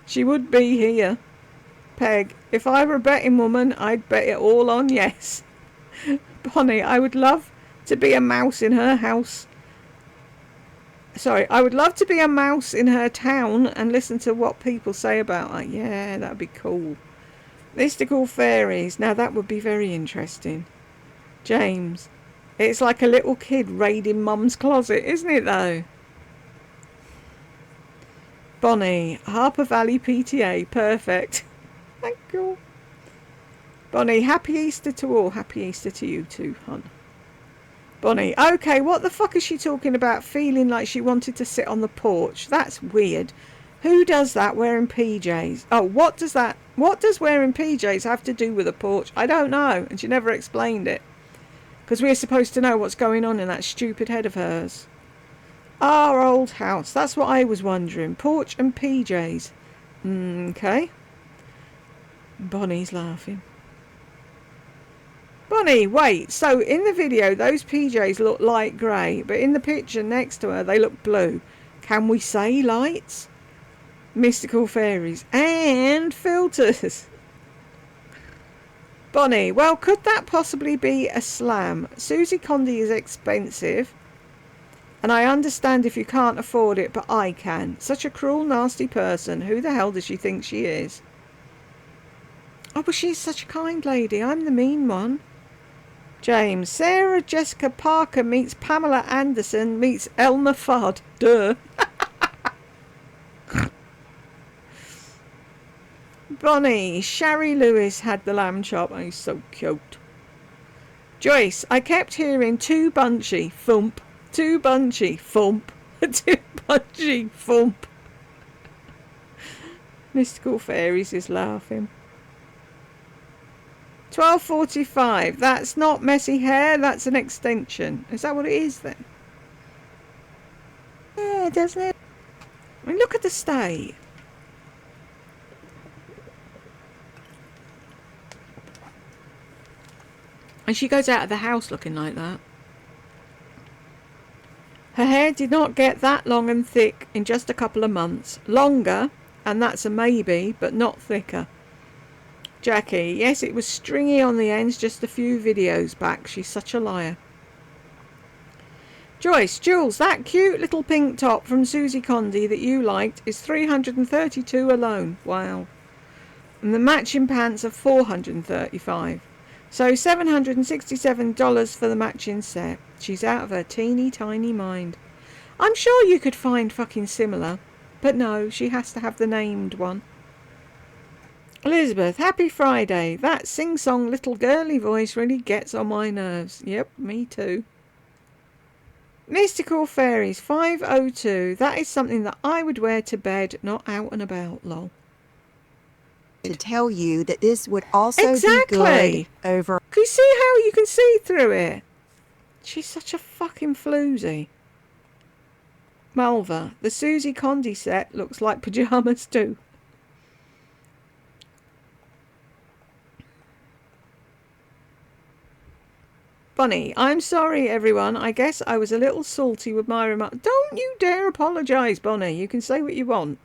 she would be here. Peg, if I were a betting woman, I'd bet it all on yes. Bonnie, I would love to be a mouse in her house. Sorry, I would love to be a mouse in her town and listen to what people say about her. Yeah, that'd be cool. Mystical fairies. Now that would be very interesting. James, it's like a little kid raiding mum's closet, isn't it though? Bonnie, Harper Valley PTA. Perfect. Thank you. Bonnie, happy Easter to all. Happy Easter to you too, hon. Bonnie, okay, what the fuck is she talking about feeling like she wanted to sit on the porch? That's weird. Who does that wearing PJs? Oh, what does wearing PJs have to do with a porch? I don't know, and she never explained it. Because we're supposed to know what's going on in that stupid head of hers. Our old house, that's what I was wondering. Porch and PJs. Okay. Bonnie's laughing. Bonnie, wait, so in the video those PJs look light grey, but in the picture next to her they look blue. Can we say lights? Mystical fairies and filters. Bonnie, well, could that possibly be a slam? Susie Condé is expensive, and I understand if you can't afford it, but I can. Such a cruel, nasty person. Who the hell does she think she is? Oh, but she's such a kind lady. I'm the mean one. James, Sarah Jessica Parker meets Pamela Anderson meets Elmer Fudd. Duh. Bonnie, Shari Lewis had the lamb chop. Oh, he's so cute. Joyce, I kept hearing too bunchy, thump. Too bunchy, thump. Too bunchy, thump. Mystical fairies is laughing. 12:45. That's not messy hair, that's an extension. Is that what it is then? hair, doesn't it? I mean, look at the state. And she goes out of the house looking like that. Her hair did not get that long and thick in just a couple of months. Longer, and that's a maybe, but not thicker. Jackie, yes, it was stringy on the ends just a few videos back. She's such a liar. Joyce, Jules, that cute little pink top from Susie Condi that you liked is $332 alone. Wow. And the matching pants are $435. So $767 for the matching set. She's out of her teeny tiny mind. I'm sure you could find fucking similar. But no, she has to have the named one. Elizabeth, happy Friday. That sing-song little girly voice really gets on my nerves. Yep, me too. Mystical Fairies 502. That is something that I would wear to bed, not out and about, lol. To tell you that this would also Exactly. be good over. Can you see how you can see through it? She's such a fucking floozy. Malva, the Susie Condi set looks like pyjamas too. Bonnie, I'm sorry everyone. I guess I was a little salty with my remark. Don't you dare apologise, Bonnie. You can say what you want.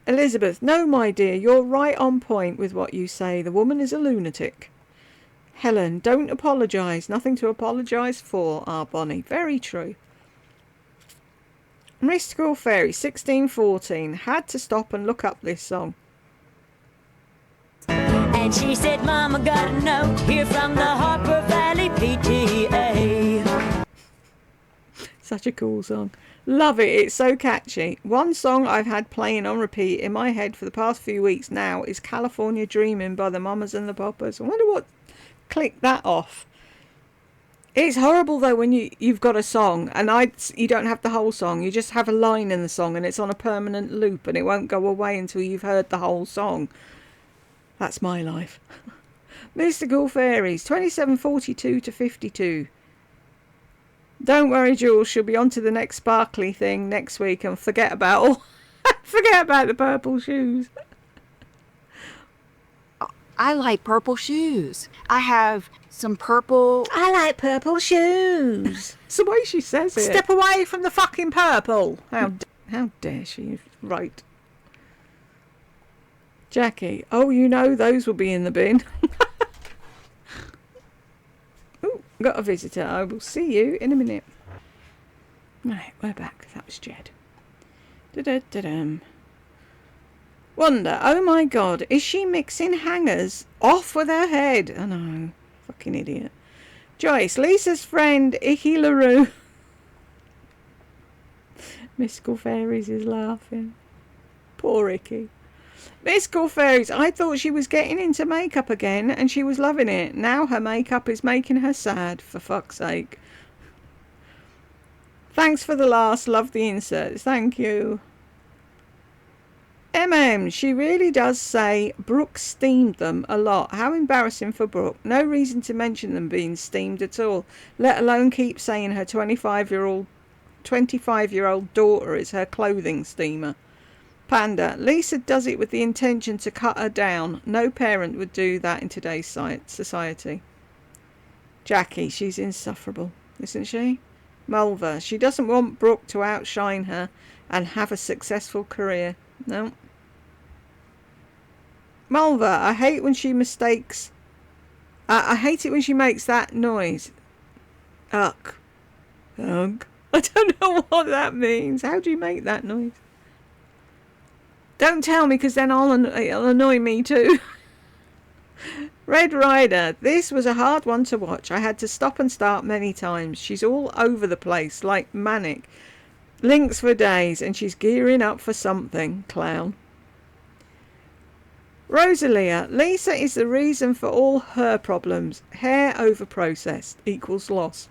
Elizabeth, no, my dear, you're right on point with what you say. The woman is a lunatic. Helen, don't apologise. Nothing to apologise for, Bonnie. Very true. Mystical Fairy 1614. Had to stop and look up this song. And she said, Mama got a note here from the Harper Valley PTA. Such a cool song. Love it. It's so catchy. One song I've had playing on repeat in my head for the past few weeks now is California Dreamin' by the Mamas and the Papas. I wonder what clicked that off. It's horrible though when you've got a song and you don't have the whole song. You just have a line in the song and it's on a permanent loop and it won't go away until you've heard the whole song. That's my life. Mystical Fairies 2742 to 52. Don't worry, Jules, she'll be on to the next sparkly thing next week and forget about the purple shoes. I like purple shoes. I have some purple. I like purple shoes. It's the way she says it. Step away from the fucking purple. How dare she? Right. Jackie, oh, you know those will be in the bin. Oh, got a visitor. I will see you in a minute. Right, we're back. That was Jed. Da-da-da-dum. Wonder, oh my god, is she mixing hangers? Off with her head. Oh no, fucking idiot. Joyce, Lisa's friend, Icky LaRue. Mystical Fairies is laughing. Poor Icky. Mystical Fairies, I thought she was getting into makeup again and she was loving it. Now her makeup is making her sad, for fuck's sake. Thanks for the last, love the inserts, thank you. She really does say Brooke steamed them a lot. How embarrassing for Brooke. No reason to mention them being steamed at all, let alone keep saying her 25-year-old daughter is her clothing steamer. Panda, Lisa does it with the intention to cut her down. No parent would do that in today's society. Jackie, she's insufferable, isn't she? Mulva, she doesn't want Brooke to outshine her and have a successful career. No. Mulva, I hate when she mistakes. I hate it when she makes that noise. Ugh. Ugh. I don't know what that means. How do you make that noise? Don't tell me, because then it'll annoy me too. Red Rider, this was a hard one to watch. I had to stop and start many times. She's all over the place, like manic. Links for days, and she's gearing up for something. Clown. Rosalia, Lisa is the reason for all her problems. Hair over-processed equals loss.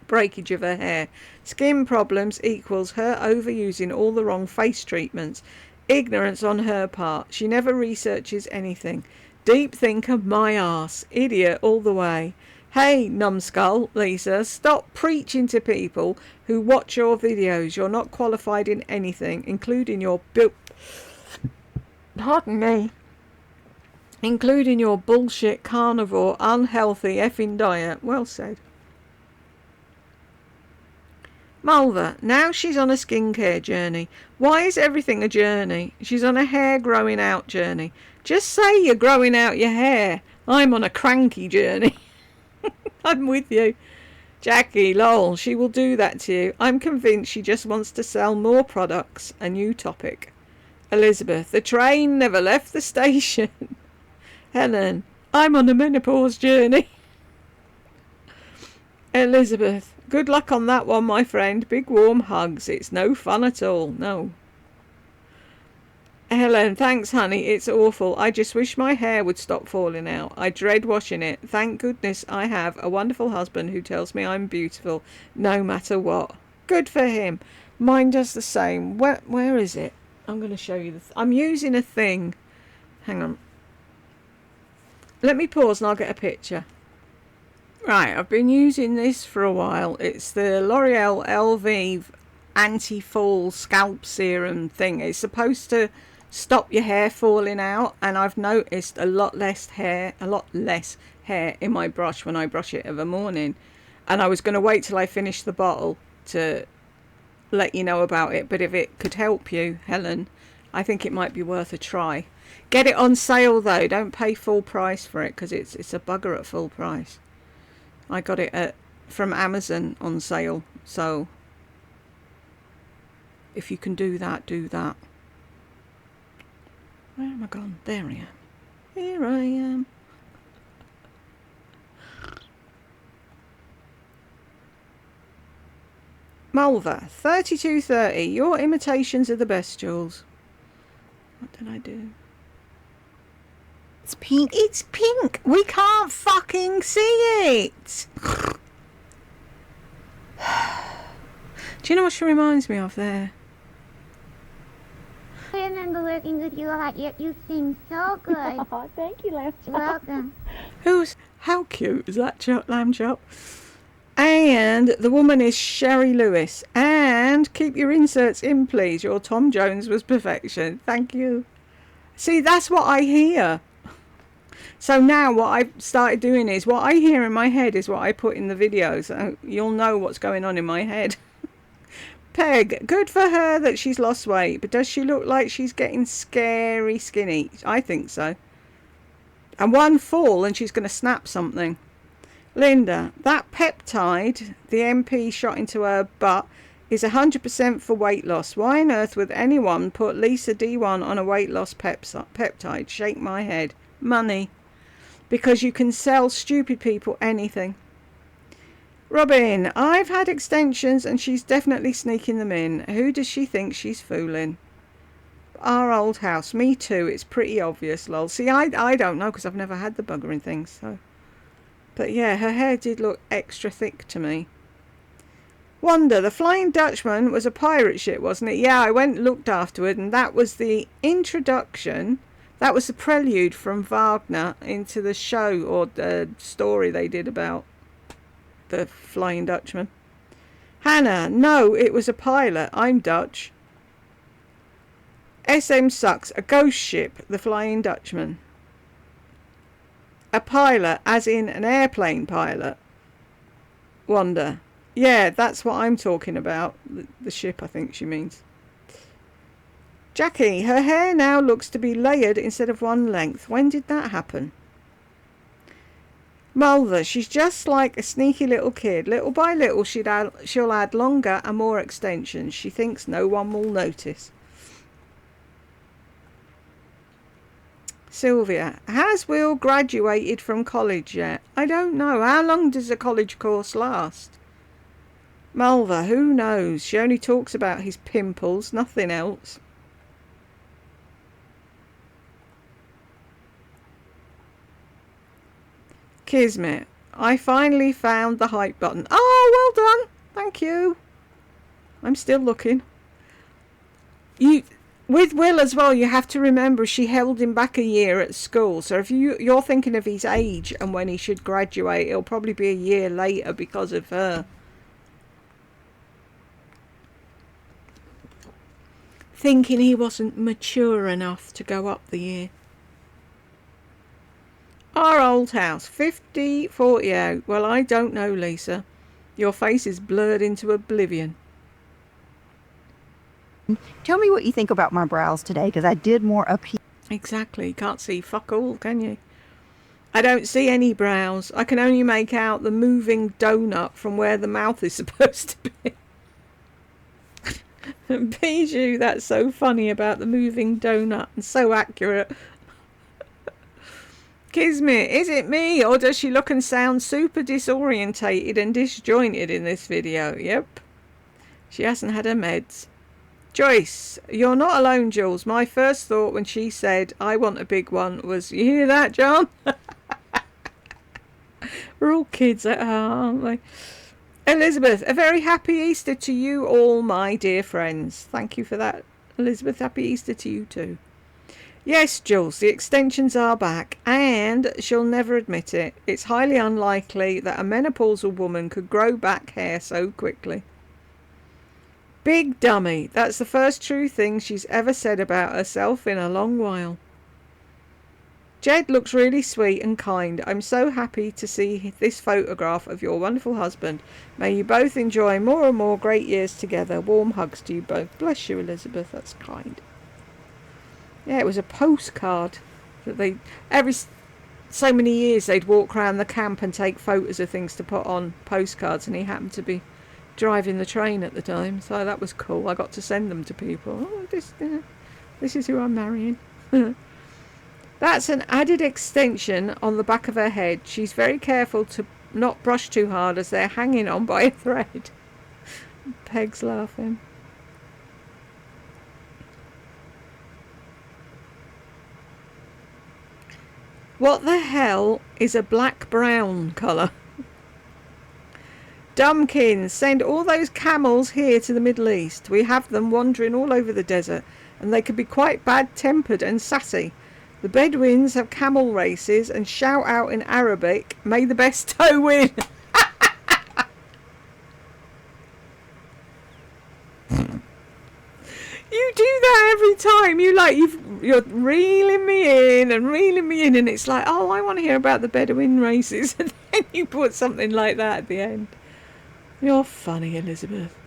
Breakage of her hair. Skin problems equals her overusing all the wrong face treatments. Ignorance on her part. She never researches anything. Deep thinker, my arse. Idiot all the way. Hey, numbskull, Lisa, stop preaching to people who watch your videos. You're not qualified in anything, including your pardon me, including your bullshit carnivore, unhealthy effing diet. Well said. Mulver, now she's on a skincare journey. Why is everything a journey? She's on a hair growing out journey. Just say you're growing out your hair. I'm on a cranky journey. I'm with you. Jackie, lol, she will do that to you. I'm convinced she just wants to sell more products. A new topic. Elizabeth, the train never left the station. Helen, I'm on a menopause journey. Elizabeth, good luck on that one, my friend. Big warm hugs. It's no fun at all. No. Helen, thanks, honey. It's awful. I just wish my hair would stop falling out. I dread washing it. Thank goodness I have a wonderful husband who tells me I'm beautiful no matter what. Good for him. Mine does the same. Where is it? I'm going to show you. I'm using a thing. Hang on. Let me pause and I'll get a picture. Right, I've been using this for a while. It's the L'Oreal LV anti-fall scalp serum thing. It's supposed to stop your hair falling out, and I've noticed a lot less hair in my brush when I brush it of a morning. And I was going to wait till I finished the bottle to let you know about it, but if it could help you, Helen, I think it might be worth a try. Get it on sale though, don't pay full price for it, because it's a bugger at full price. I got it from Amazon on sale, so if you can do that, do that. Where am I gone? There I am. Here I am. Mulver, 3230. Your imitations are the best, Jules. What did I do? It's pink. It's pink. We can't fucking see it. Do you know what she reminds me of there? I remember working with you a lot, yet you sing so good. Oh, thank you, Lamb You're welcome. How cute is that lamb chop? And the woman is Sherry Lewis. And keep your inserts in, please. Your Tom Jones was perfection. Thank you. See, that's what I hear. So now what I've started doing is, what I hear in my head is what I put in the videos. So you'll know what's going on in my head. Peg, good for her that she's lost weight, but does she look like she's getting scary skinny? I think so. And one fall and she's going to snap something. Linda, that peptide the MP shot into her butt is 100% for weight loss. Why on earth would anyone put Lisa D1 on a weight loss peptide? Shake my head. Money. Because you can sell stupid people anything. Robin, I've had extensions and she's definitely sneaking them in. Who does she think she's fooling? Our old house. Me too. It's pretty obvious, lol. See, I don't know because I've never had the buggering thing, so. But yeah, her hair did look extra thick to me. Wonder, the Flying Dutchman was a pirate ship, wasn't it? Yeah, I went and looked afterward, and that was the introduction. That was the prelude from Wagner into the show or the story they did about the Flying Dutchman. Hannah, no, it was a pilot. I'm Dutch. SM sucks. A ghost ship, the Flying Dutchman. A pilot, as in an airplane pilot. Wonder. Yeah, that's what I'm talking about. The ship, I think she means. Jackie, her hair now looks to be layered instead of one length. When did that happen? Mulder, she's just like a sneaky little kid. Little by little, she'll add longer and more extensions. She thinks no one will notice. Sylvia, has Will graduated from college yet? I don't know. How long does a college course last? Mulder, who knows? She only talks about his pimples, nothing else. Kismet, I finally found the hype button. Oh, well done. Thank you. I'm still looking. With Will as well, you have to remember she held him back a year at school. So if you're thinking of his age and when he should graduate, it'll probably be a year later because of her. Thinking he wasn't mature enough to go up the year. Our old house, 5048. Well, I don't know, Lisa. Your face is blurred into oblivion. Tell me what you think about my brows today, because I did more up here. Exactly. Can't see fuck all, can you? I don't see any brows. I can only make out the moving donut from where the mouth is supposed to be. Bijou, that's so funny about the moving donut and so accurate. Kismet, is it me or does she look and sound super disorientated and disjointed in this video? Yep. She hasn't had her meds. Joyce, you're not alone, Jules. My first thought when she said, I want a big one, was, you hear that, John? We're all kids at heart, aren't we? Elizabeth, a very happy Easter to you all, my dear friends. Thank you for that, Elizabeth. Happy Easter to you too. Yes, Jules, the extensions are back, and she'll never admit it. It's highly unlikely that a menopausal woman could grow back hair so quickly. Big dummy. That's the first true thing she's ever said about herself in a long while. Jed looks really sweet and kind. I'm so happy to see this photograph of your wonderful husband. May you both enjoy more and more great years together. Warm hugs to you both. Bless you, Elizabeth. That's kind. Yeah, it was a postcard that they every so many years they'd walk around the camp and take photos of things to put on postcards, and he happened to be driving the train at the time, so that was cool. I got to send them to people. Oh, this is who I'm marrying. That's an added extension on the back of her head. She's very careful to not brush too hard as they're hanging on by a thread. Peg's laughing. What the hell is a black-brown colour? Dumbkins, send all those camels here to the Middle East. We have them wandering all over the desert, and they can be quite bad-tempered and sassy. The Bedouins have camel races and shout out in Arabic, may the best toe win. You do that every time. You're reeling me in, and it's like, oh, I want to hear about the Bedouin races, and then you put something like that at the end. You're funny, Elizabeth.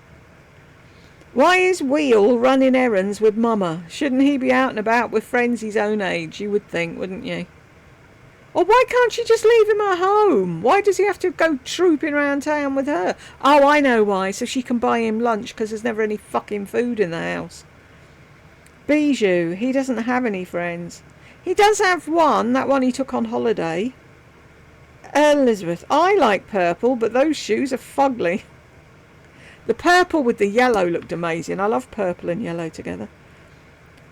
Why is Wheel running errands with Mama? Shouldn't he be out and about with friends his own age, you would think, wouldn't you? Or why can't she just leave him at home? Why does he have to go trooping around town with her? Oh, I know why, so she can buy him lunch because there's never any fucking food in the house. Bijou, he doesn't have any friends. He does have one, that one he took on holiday. Elizabeth, I like purple, but those shoes are fugly. The purple with the yellow looked amazing. I love purple and yellow together.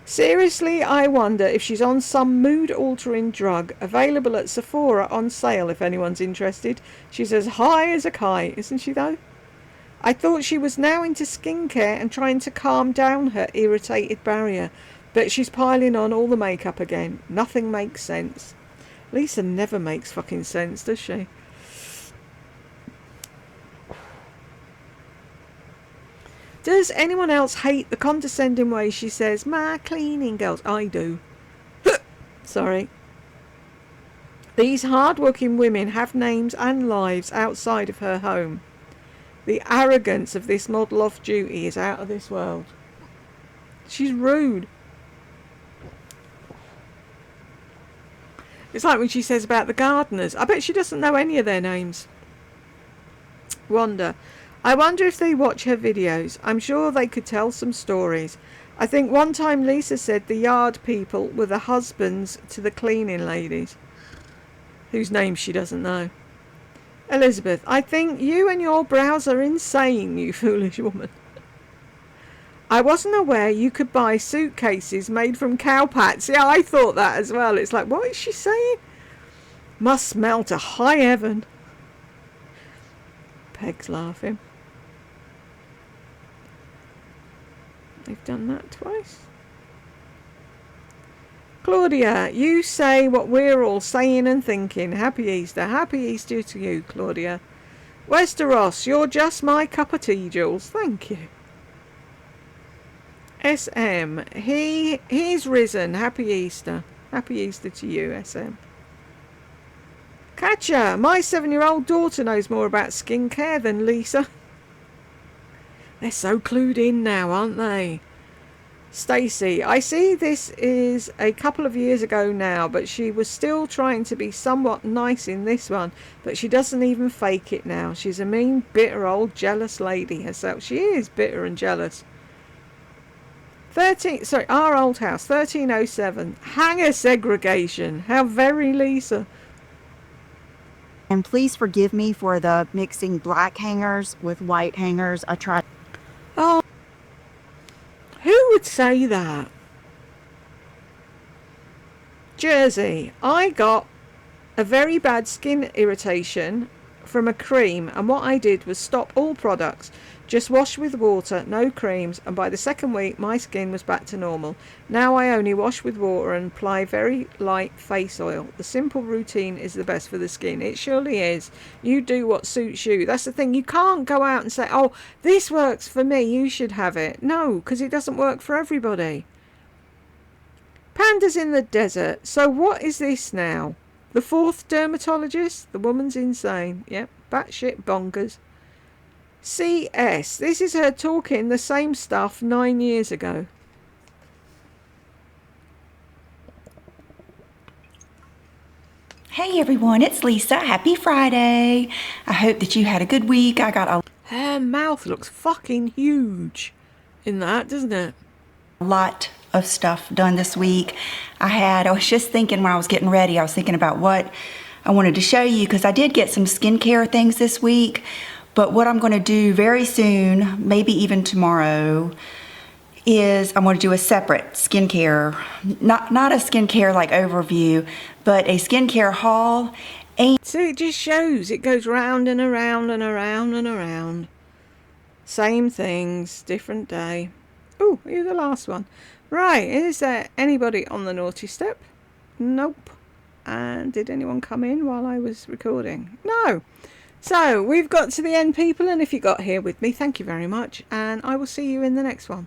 Seriously, I wonder if she's on some mood-altering drug, available at Sephora on sale if anyone's interested. She's as high as a kite, isn't she though? I thought she was now into skincare and trying to calm down her irritated barrier, but she's piling on all the makeup again. Nothing makes sense. Lisa never makes fucking sense, does she? Does anyone else hate the condescending way she says, my cleaning girls? I do. Sorry. These hard-working women have names and lives outside of her home. The arrogance of this model off-duty is out of this world. She's rude. It's like when she says about the gardeners. I bet she doesn't know any of their names. I wonder if they watch her videos. I'm sure they could tell some stories. I think one time Lisa said the yard people were the husbands to the cleaning ladies, whose names she doesn't know. Elizabeth, I think you and your brows are insane, you foolish woman. I wasn't aware you could buy suitcases made from cow pats. Yeah, I thought that as well. It's like, what is she saying? Must smell to high heaven. Peg's laughing. They've done that twice. Claudia, you say what we're all saying and thinking. Happy Easter. Happy Easter to you, Claudia. Westeros, you're just my cup of tea, Jules. Thank you. SM, he's risen. Happy Easter. Happy Easter to you, SM. Katja, my 7-year-old daughter knows more about skincare than Lisa. They're so clued in now, aren't they? Stacey, I see this is a couple of years ago now, but she was still trying to be somewhat nice in this one, but she doesn't even fake it now. She's a mean, bitter, old, jealous lady herself. She is bitter and jealous. Our old house, 1307. Hanger segregation. How very Lisa. And please forgive me for the mixing black hangers with white hangers. I tried. Oh, who would say that? Jersey, I got a very bad skin irritation from a cream, and what I did was stop all products. Just wash with water, no creams, and by the second week my skin was back to normal. Now I only wash with water and apply very light face oil. The simple routine is the best for the skin. It surely is. You do what suits you. That's the thing. You can't go out and say, oh, this works for me, you should have it. No, because it doesn't work for everybody. Pandas in the desert. So what is this now? The fourth dermatologist? The woman's insane. Yep, batshit bonkers. CS. This is her talking the same stuff 9 years ago. Hey everyone, it's Lisa. Happy Friday. I hope that you had a good week. I got Her mouth looks fucking huge in that, doesn't it? a lot of stuff done this week. I was just thinking when I was getting ready, I was thinking about what I wanted to show you because I did get some skincare things this week. But what I'm going to do very soon, maybe even tomorrow, is I'm going to do a separate skincare, not a skincare like overview, but a skincare haul. So it just shows it goes round and around and around and around. Same things, different day. Oh, you're the last one. Right, is there anybody on the naughty step? Nope. And did anyone come in while I was recording? No. So we've got to the end, people, and if you got here with me, thank you very much, and I will see you in the next one.